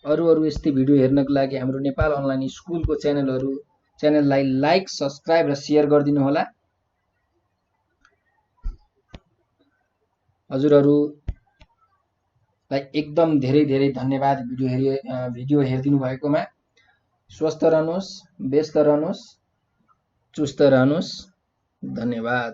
अरु यस्तै भिडियो हेर्नको लागि हाम्रो नेपाल अनलाइन स्कुलको च्यानललाई लाइक सब्स्क्राइब र शेयर गरिदिनु होला। हजुरहरुलाई एकदम धेरै धन्यवाद भिडियो हेरिदिनु भएकोमा। स्वस्थ रहनुस्, व्यस्त रहनुस्, चुस्त रहनुस्। धन्यवाद।